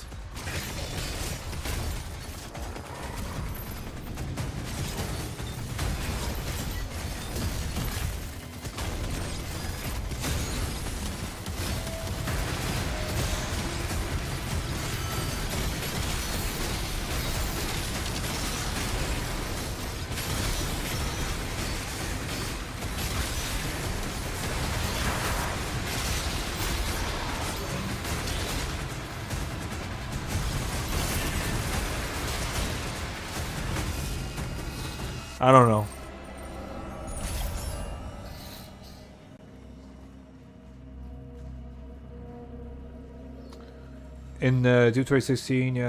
I don't know. In Doom 2016, you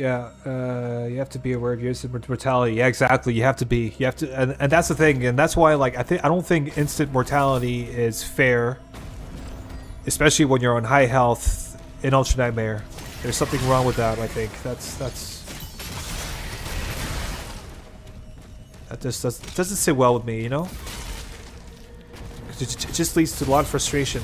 have to be aware of your instant mortality. Yeah, exactly. You have to, and that's the thing, and that's why, like, I don't think instant mortality is fair, especially when you're on high health in Ultra Nightmare. There's something wrong with that. I think that just doesn't sit well with me, you know? It just leads to a lot of frustration.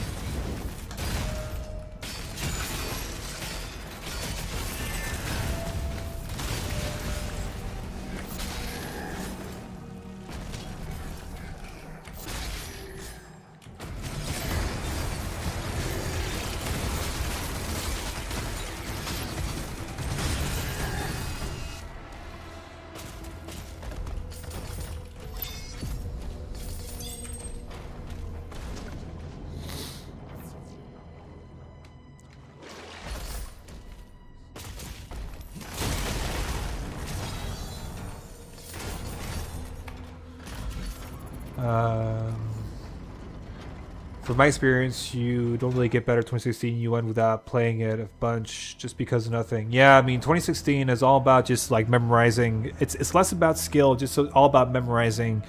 From my experience, you don't really get better 2016. You end without playing it a bunch just because of nothing. Yeah, I mean, 2016 is all about just like memorizing. It's less about skill, just all about memorizing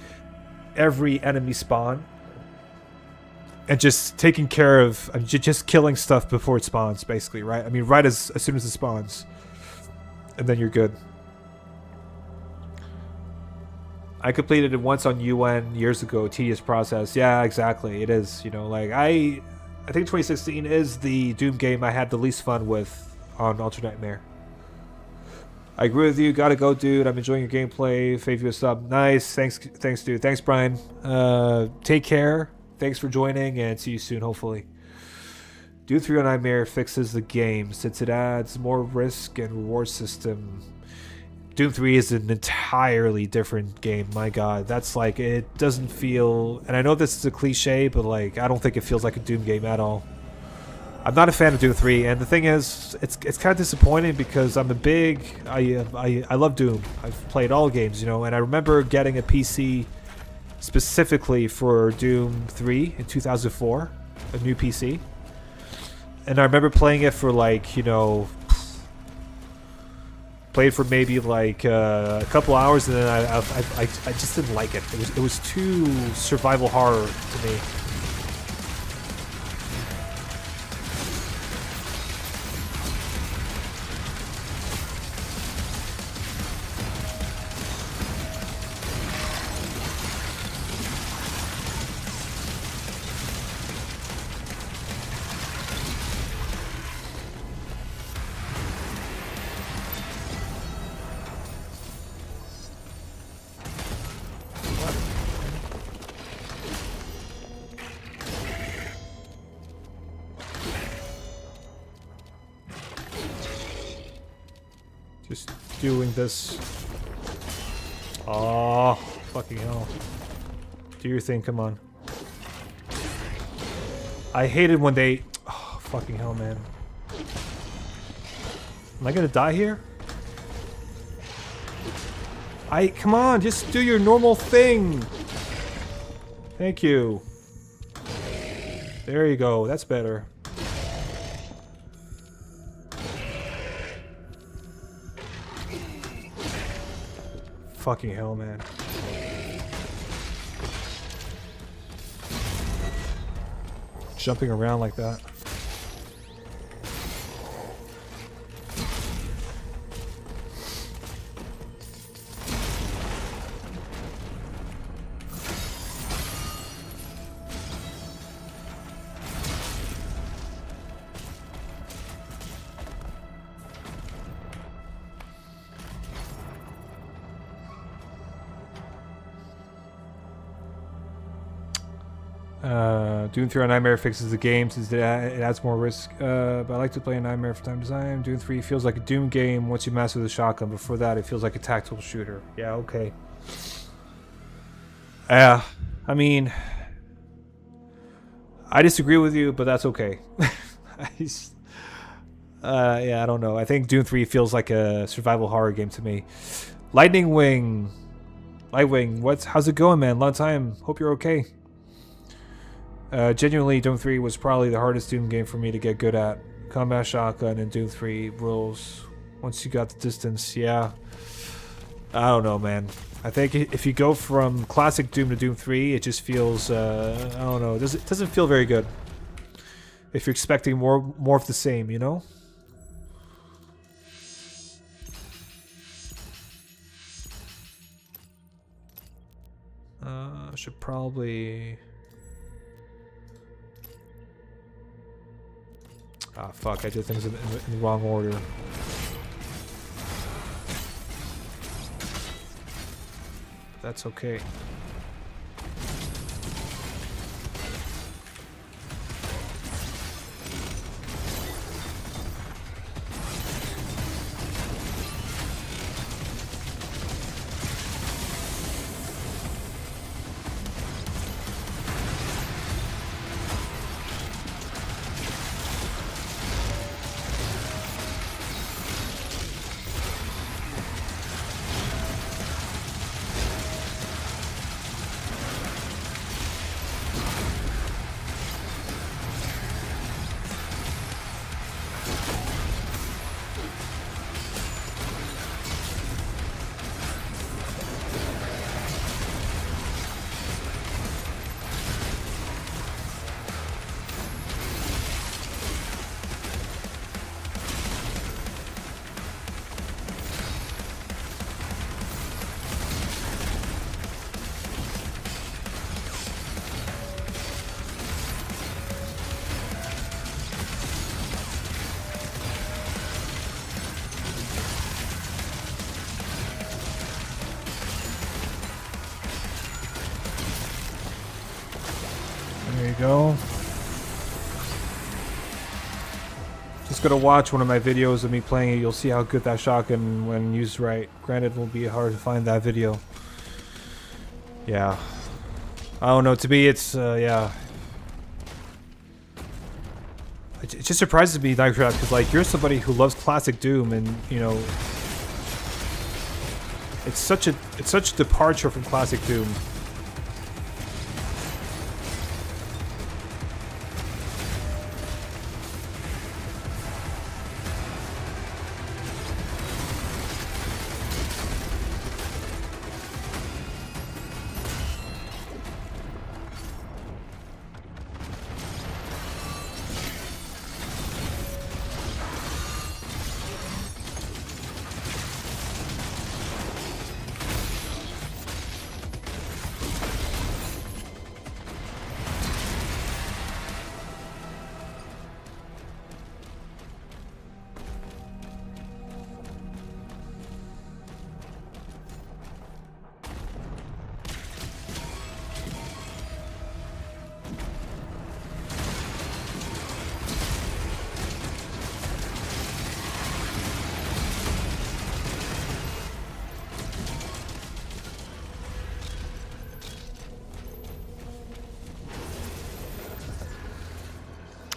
every enemy spawn and just taking care of, just killing stuff before it spawns, basically, right? I mean, right as soon as it spawns, and then you're good. I completed it once on UN years ago. Tedious process. Yeah, exactly. It is. You know, like I think 2016 is the Doom game I had the least fun with on Ultra Nightmare. I agree with you. Gotta go, dude. I'm enjoying your gameplay. Fave you a sub. Nice. Thanks, dude. Thanks, Brian. Take care. Thanks for joining, and see you soon, hopefully. Doom 3 on Nightmare fixes the game since it adds more risk and reward system. Doom 3 is an entirely different game. My God, that's like, it doesn't feel, and I know this is a cliche, but like, I don't think it feels like a Doom game at all. I'm not a fan of Doom 3, and the thing is, it's kind of disappointing because I'm a big, I love Doom. I've played all games, you know, and I remember getting a PC specifically for Doom 3 in 2004, a new PC. And I remember playing it for like, you know, played for maybe like a couple hours, and then I just didn't like it. It was too survival horror to me. Just doing this. Oh, fucking hell. Do your thing, come on. I hated when they... Oh, fucking hell, man. Am I gonna die here? Come on, just do your normal thing. Thank you. There you go, that's better. Fucking hell, man. Jumping around like that. Doom 3 on Nightmare fixes the game since it adds more risk, but I like to play a Nightmare for time to time. Doom 3 feels like a Doom game once you master the shotgun. Before that, it feels like a tactical shooter. Yeah, okay. Yeah, I mean, I disagree with you, but that's okay. Yeah, I don't know. I think Doom 3 feels like a survival horror game to me. Lightwing, how's it going, man? Long time. Hope you're okay. Genuinely, Doom 3 was probably the hardest Doom game for me to get good at. Combat shotgun and Doom 3 rules. Once you got the distance, yeah. I don't know, man. I think if you go from classic Doom to Doom 3, it just feels, I don't know, it doesn't feel very good. If you're expecting more of the same, you know? Should probably... Ah, fuck, I did things in the wrong order. That's okay. go. Just gotta watch one of my videos of me playing it. You'll see how good that shotgun when used right. Granted, it will be hard to find that video. Yeah. I don't know. To me, it's yeah. It just surprises me, Nightcraft, because like you're somebody who loves classic Doom, and you know, it's such a departure from classic Doom.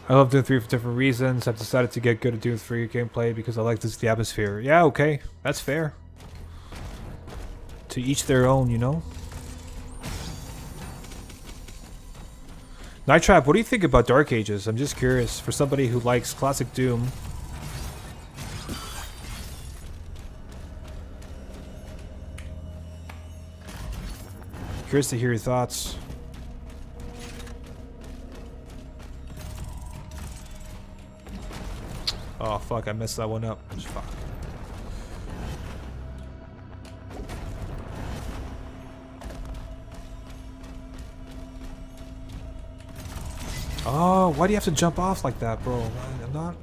I love Doom 3 for different reasons. I've decided to get good at Doom 3 gameplay because I like the atmosphere. Yeah, okay. That's fair. To each their own, you know? Night Trap, what do you think about Dark Ages? I'm just curious. For somebody who likes classic Doom. Curious to hear your thoughts. Oh fuck, I messed that one up. Fuck. Oh, why do you have to jump off like that, bro? I'm not...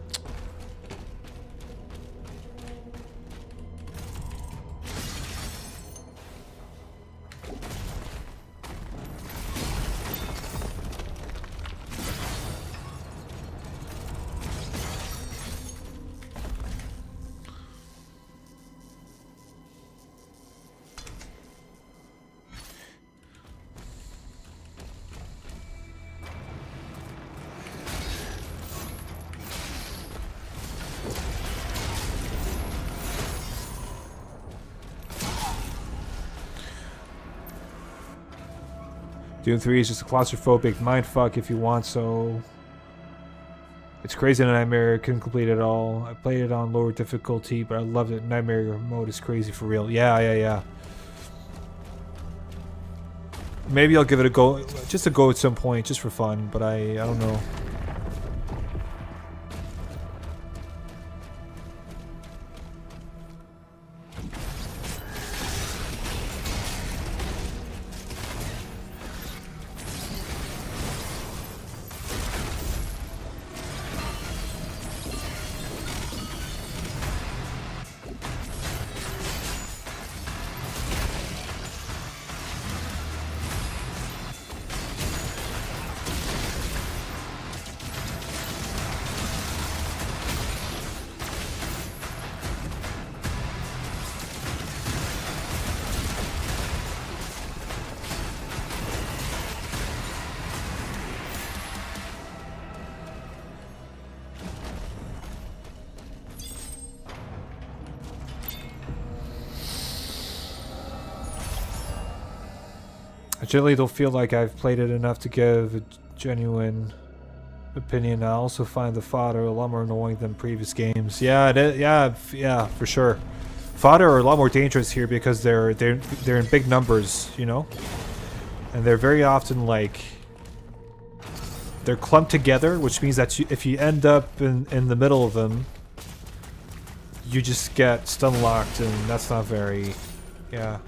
Doom 3 is just a claustrophobic mindfuck if you want, so... It's crazy in Nightmare, couldn't complete it all. I played it on lower difficulty, but I loved it. Nightmare mode is crazy for real. Yeah. Maybe I'll give it a go, just a go at some point, just for fun, but I don't know. I generally don't feel like I've played it enough to give a genuine opinion. I also find the fodder a lot more annoying than previous games. Yeah, yeah, for sure. Fodder are a lot more dangerous here because they're in big numbers, you know, and they're very often like they're clumped together, which means that if you end up in the middle of them, you just get stun locked, and that's not very, yeah.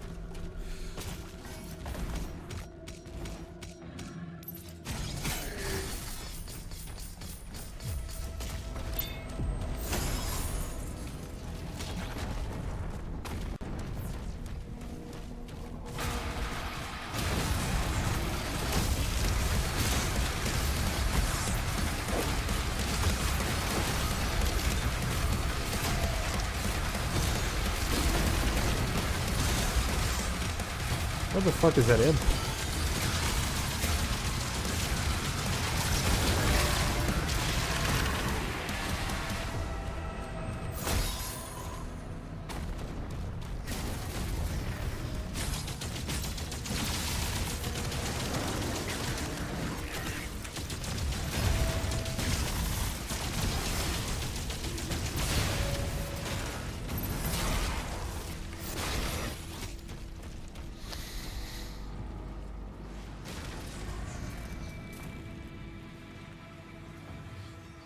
How the fuck is that in?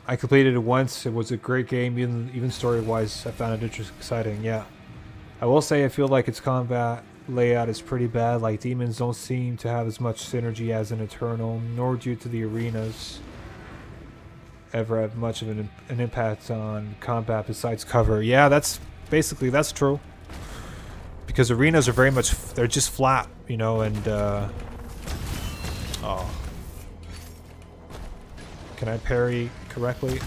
I completed it once. It was a great game, even story-wise. I found it interesting, exciting. Yeah, I will say I feel like its combat layout is pretty bad. Like demons don't seem to have as much synergy as in Eternal, nor due to the arenas ever have much of an impact on combat besides cover. Yeah, that's true. Because arenas are very much they're just flat, you know, and oh. Can I parry correctly?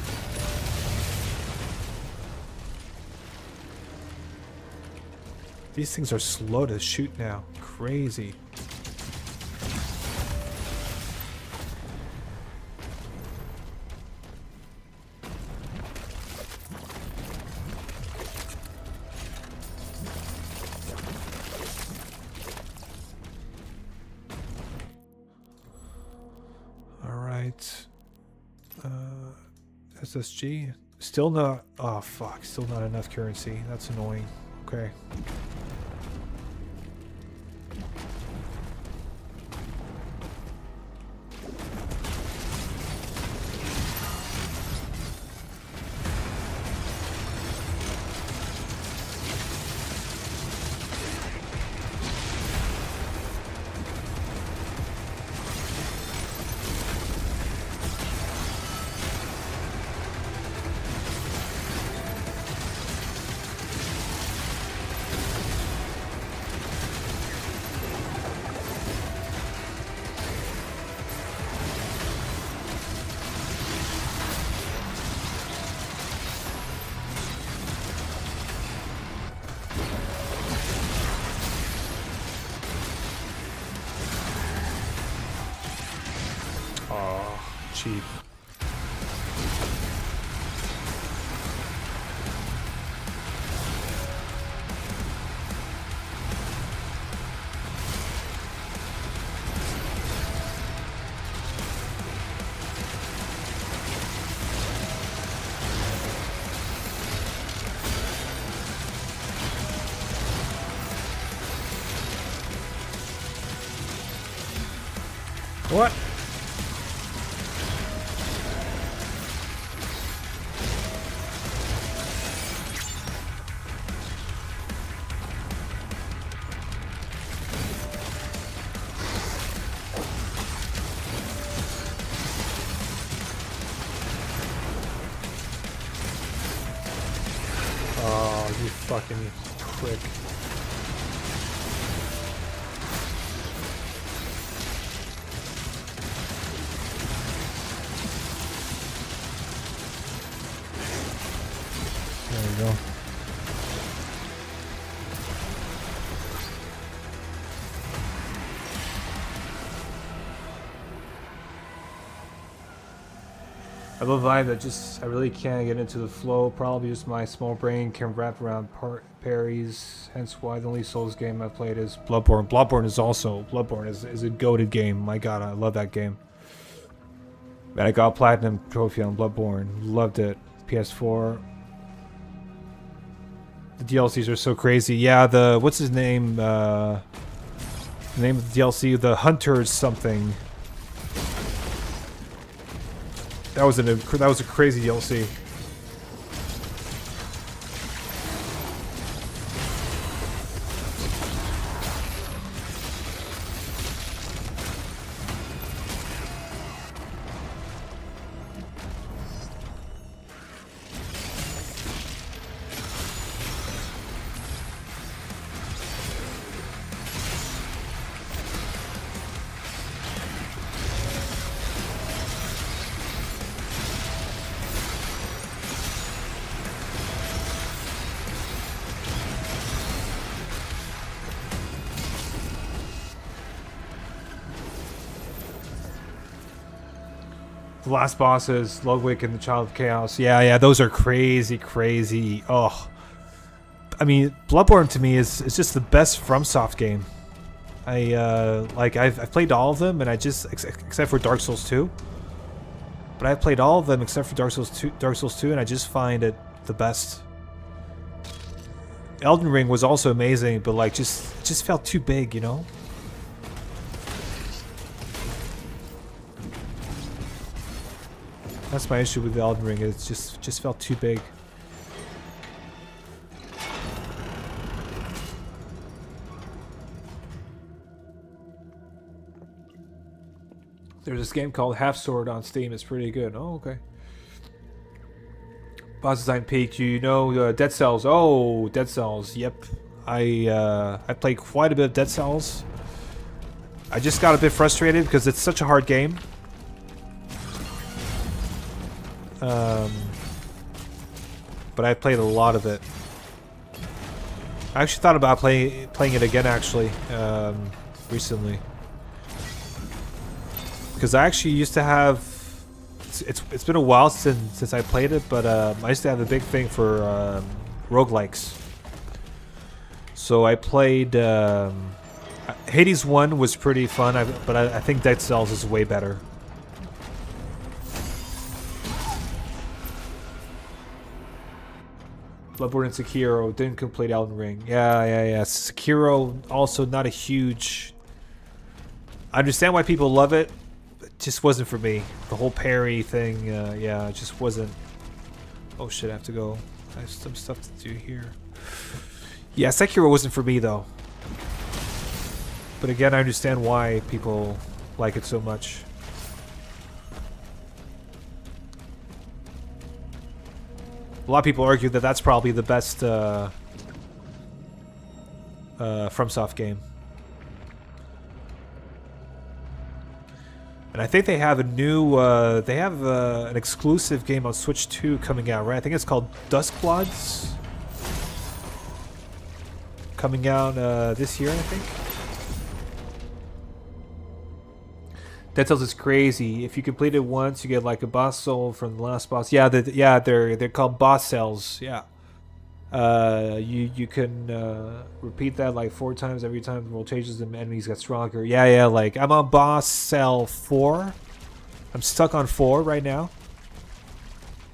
These things are slow to shoot now. Crazy. All right. SSG. Still not. Oh, fuck. Still not enough currency. That's annoying. Okay. Oh, cheap. What? Oh, you fucking prick. There we go. I love vibe that just I really can't get into the flow. Probably just my small brain can wrap around parries. Hence why the only Souls game I've played is Bloodborne. Bloodborne is a goated game. My god, I love that game. Man, I got platinum trophy on Bloodborne. Loved it. PS4. The DLCs are so crazy. Yeah, the what's his name? The name of the DLC, the Hunters something. That was a crazy DLC. The last bosses, Ludwig and the Child of Chaos. Yeah, yeah, those are crazy, crazy. Oh, I mean, Bloodborne to me is just the best FromSoft game. I've played all of them, and I just except for Dark Souls 2. But I've played all of them except for Dark Souls 2, and I just find it the best. Elden Ring was also amazing, but like just felt too big, you know? That's my issue with the Elden Ring. It just felt too big. There's this game called Half Sword on Steam. It's pretty good. Oh, okay. Boss Design Peak. You know Dead Cells. Oh, Dead Cells. Yep. I played quite a bit of Dead Cells. I just got a bit frustrated because it's such a hard game. But I played a lot of it. I actually thought about playing it again actually recently, because I actually used to have. It's been a while since I played it, but I used to have a big thing for roguelikes. So I played Hades 1 was pretty fun, but I think Dead Cells is way better. Bloodborne and Sekiro didn't complete Elden Ring. Yeah. Sekiro also not a huge. I understand why people love it. It just wasn't for me. The whole Parry thing, yeah, it just wasn't. Oh shit! I have to go. I have some stuff to do here. Yeah, Sekiro wasn't for me though. But again, I understand why people like it so much. A lot of people argue that that's probably the best FromSoft game. And I think they have a new, an exclusive game on Switch 2 coming out, right? I think it's called Duskbloods. Coming out this year, I think. Dead Cells is crazy. If you complete it once, you get like a boss soul from the last boss. Yeah, they're called boss cells. Yeah. You can repeat that like 4 times. Every time the world changes, the enemies get stronger. Yeah. Like I'm on boss cell 4. I'm stuck on 4 right now.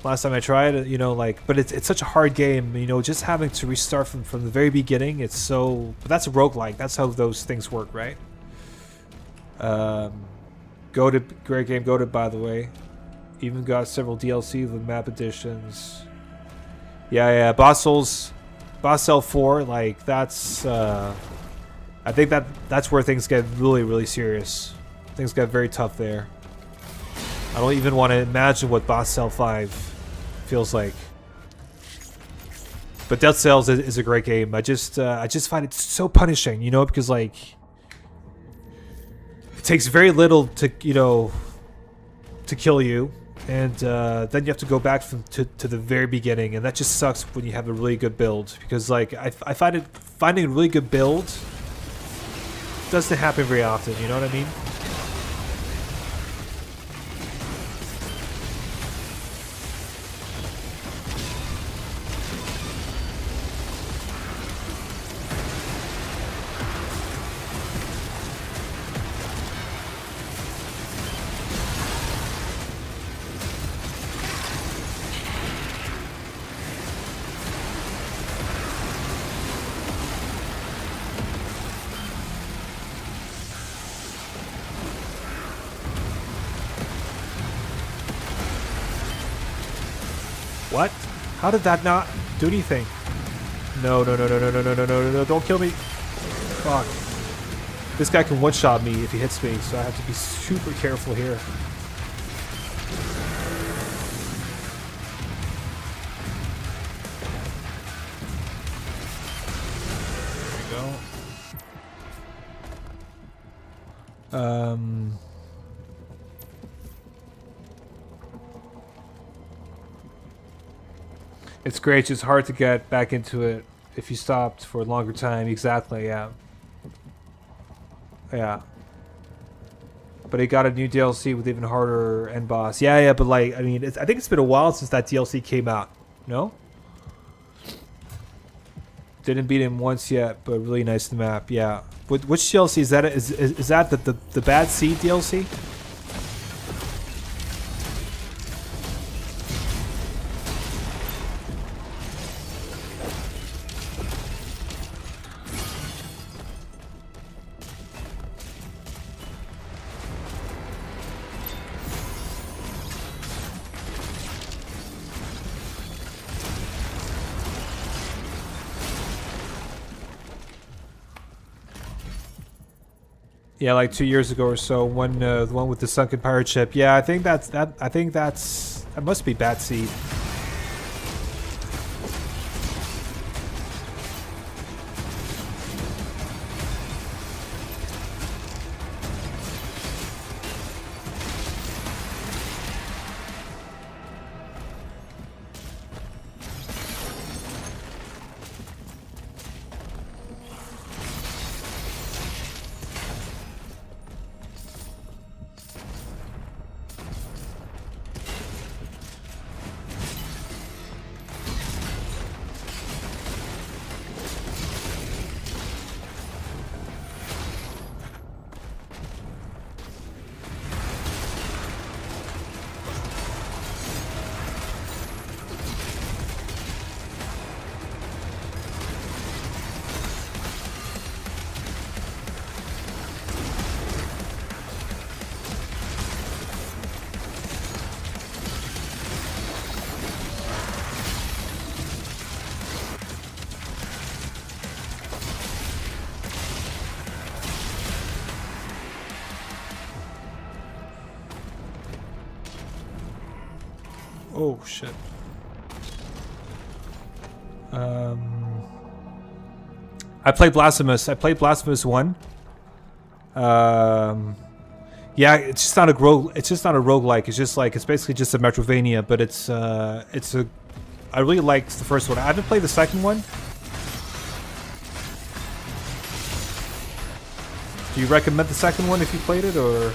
Last time I tried it, you know, like, but it's such a hard game. You know, just having to restart from the very beginning. It's so. But that's a roguelike. That's how those things work, right? Great game, Goated, by the way. Even got several DLC with map additions. Yeah, Boss Cell 4, like, that's, I think that's where things get really, really serious. Things get very tough there. I don't even want to imagine what Boss Cell 5 feels like. But Dead Cells is a great game. I just find it so punishing, you know, because, like, it takes very little to, you know, to kill you, and then you have to go back to the very beginning, and that just sucks when you have a really good build, because like I find finding a really good build doesn't happen very often, you know what I mean? What? How did that not do anything? No, don't kill me. Fuck. This guy can one-shot me if he hits me, so I have to be super careful here. There we go. It's great, it's just hard to get back into it if you stopped for a longer time. Exactly, yeah. Yeah. But he got a new DLC with even harder end boss. Yeah, yeah, but like, I mean, I think it's been a while since that DLC came out. No? Didn't beat him once yet, but really nice map. Yeah. Which DLC is that? Is that the Bad Seed DLC? Yeah, like 2 years ago or so. The one with the sunken pirate ship. Yeah, I think that must be Bat Seed. Oh shit. I played Blasphemous. I played Blasphemous 1. Yeah, it's just not a roguelike. It's just like it's basically just a Metrovania, but I really liked the first one. I haven't played the second one. Do you recommend the second one if you played it, or?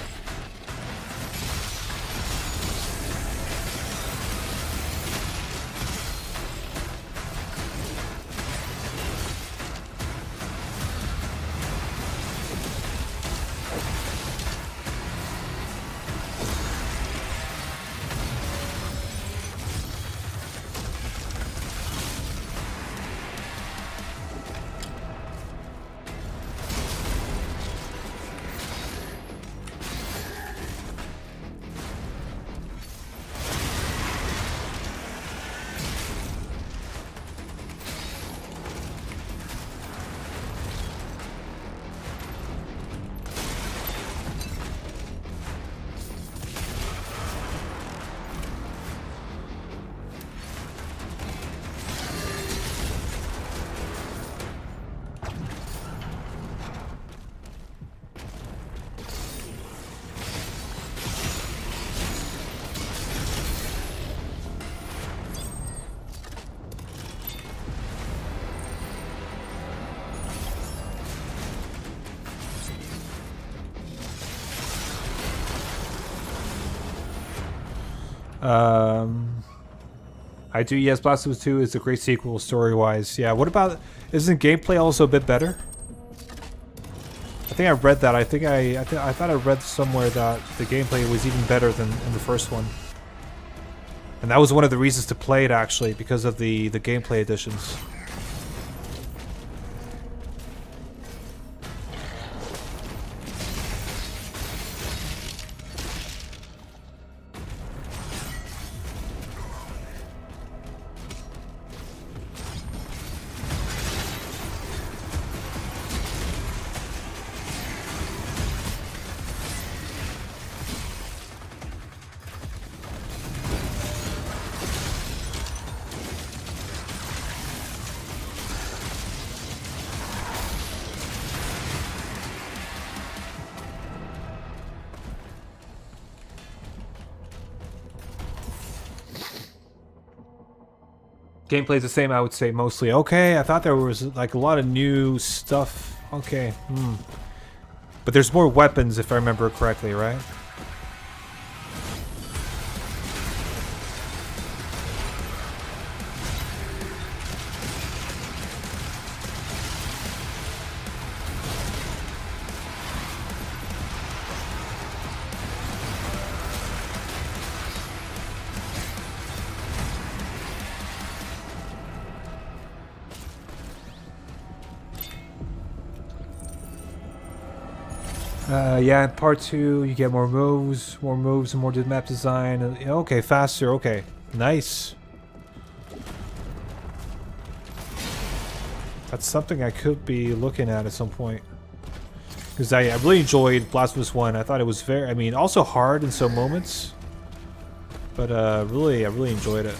I do, yes, Blasphemous 2 is a great sequel story-wise. Yeah, what about... Isn't gameplay also a bit better? I think I read that. I thought I read somewhere that the gameplay was even better than in the first one. And that was one of the reasons to play it, actually, because of the gameplay additions. Gameplay's the same, I would say, mostly. Okay, I thought there was like a lot of new stuff. Okay, But there's more weapons if I remember correctly, right? Yeah, in part 2, you get more moves, and more map design. Okay, faster, okay. Nice. That's something I could be looking at some point. Because I really enjoyed Blasphemous 1. I thought it was very, I mean, also hard in some moments. But I really enjoyed it.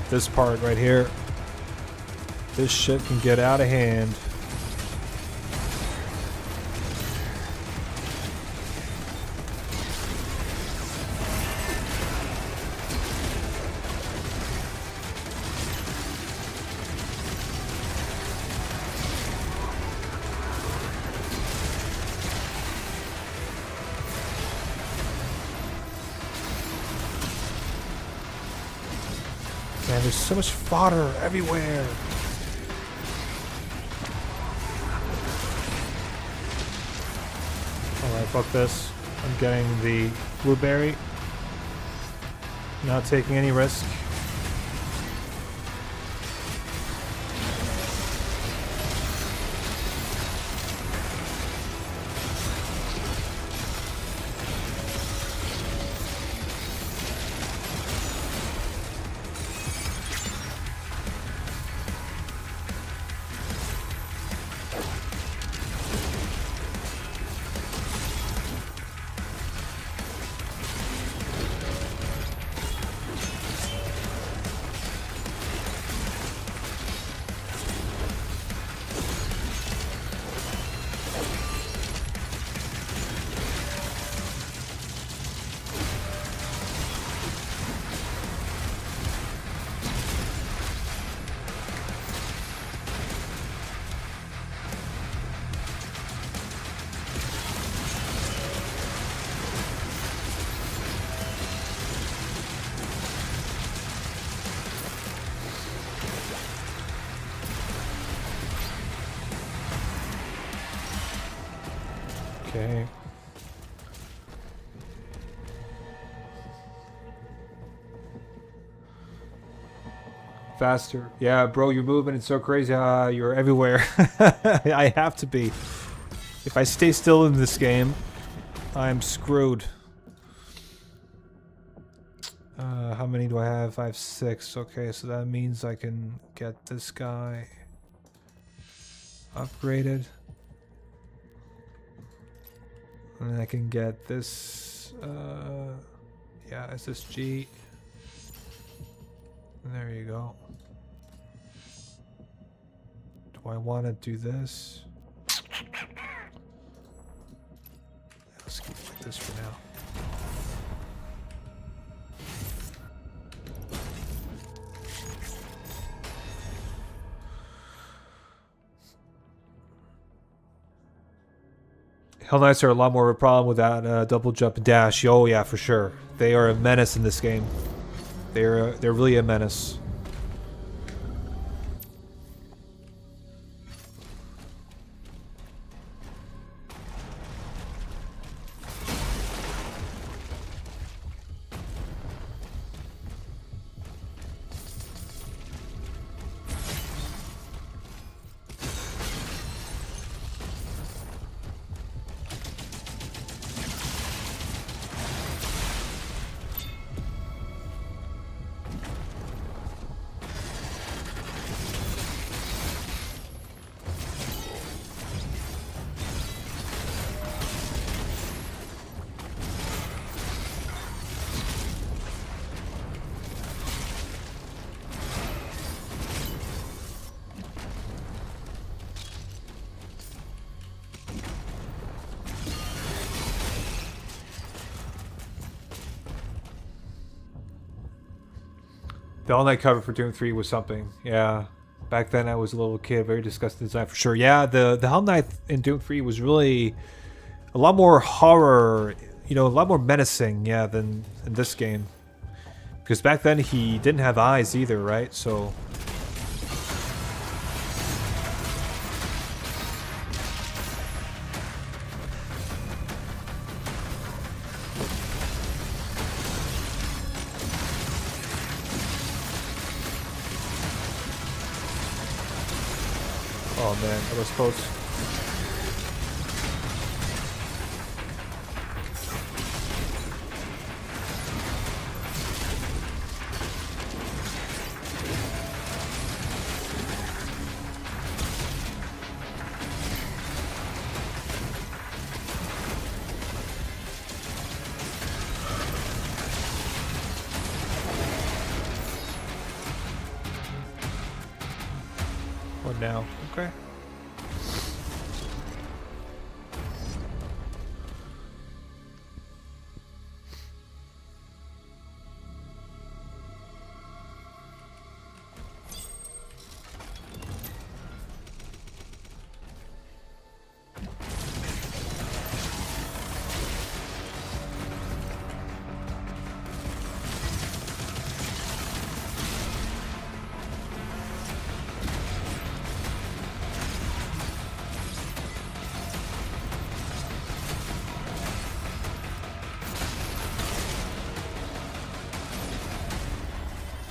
This part right here. This shit can get out of hand. Man, there's so much fodder everywhere. Alright, fuck this. I'm getting the blueberry. Not taking any risk. Okay. Faster. Yeah, bro, you're moving. It's so crazy. You're everywhere. I have to be. If I stay still in this game, I'm screwed. How many do I have? I have 6. Okay, so that means I can get this guy upgraded. And then I can get this, yeah, SSG. And there you go. Do I want to do this? Let's keep it like this for now. Hell Knights are a lot more of a problem with that double jump and dash. Oh yeah, for sure. They are a menace in this game. They're really a menace. The all night cover for Doom 3 was something. Yeah. Back then I was a little kid, very disgusting design for sure. Yeah, the Hell Knight in Doom 3 was really a lot more horror, you know, a lot more menacing, yeah, than in this game. Because back then he didn't have eyes either, right? So oh man, that was close. What now? Okay.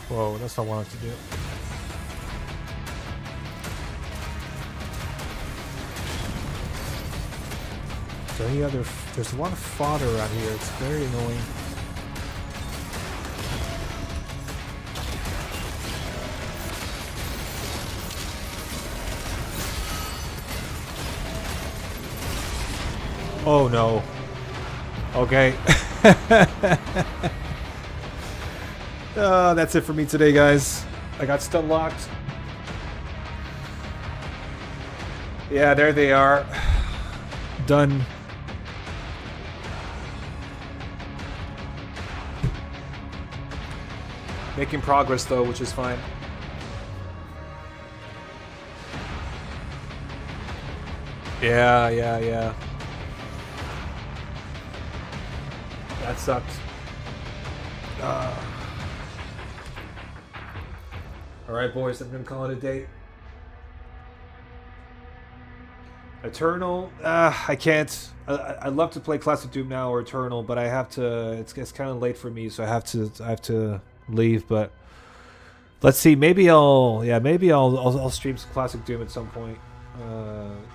Whoa, that's not what I wanted to do. Is there any other... There's a lot of fodder around here. It's very annoying. Oh no. Okay. That's it for me today, guys. I got stun locked. Yeah, there they are. Done. Making progress though, which is fine. Yeah. That sucked. Alright, boys, I'm gonna call it a day. Eternal? I can't. I'd love to play Classic Doom now or Eternal, but I have to. It's kind of late for me, so I have to leave. But let's see. Maybe I'll stream some Classic Doom at some point.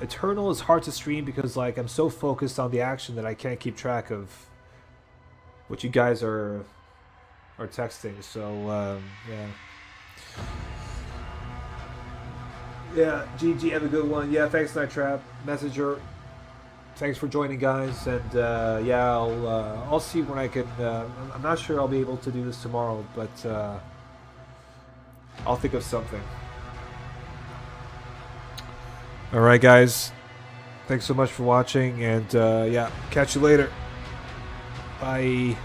Eternal is hard to stream because like I'm so focused on the action that I can't keep track of what you guys are texting. So yeah. Yeah, GG, have a good one. Yeah, thanks, Night Trap Messenger. Thanks for joining, guys. And yeah, I'll see when I can. I'm not sure I'll be able to do this tomorrow, but I'll think of something. All right, guys. Thanks so much for watching, and yeah, catch you later. Bye.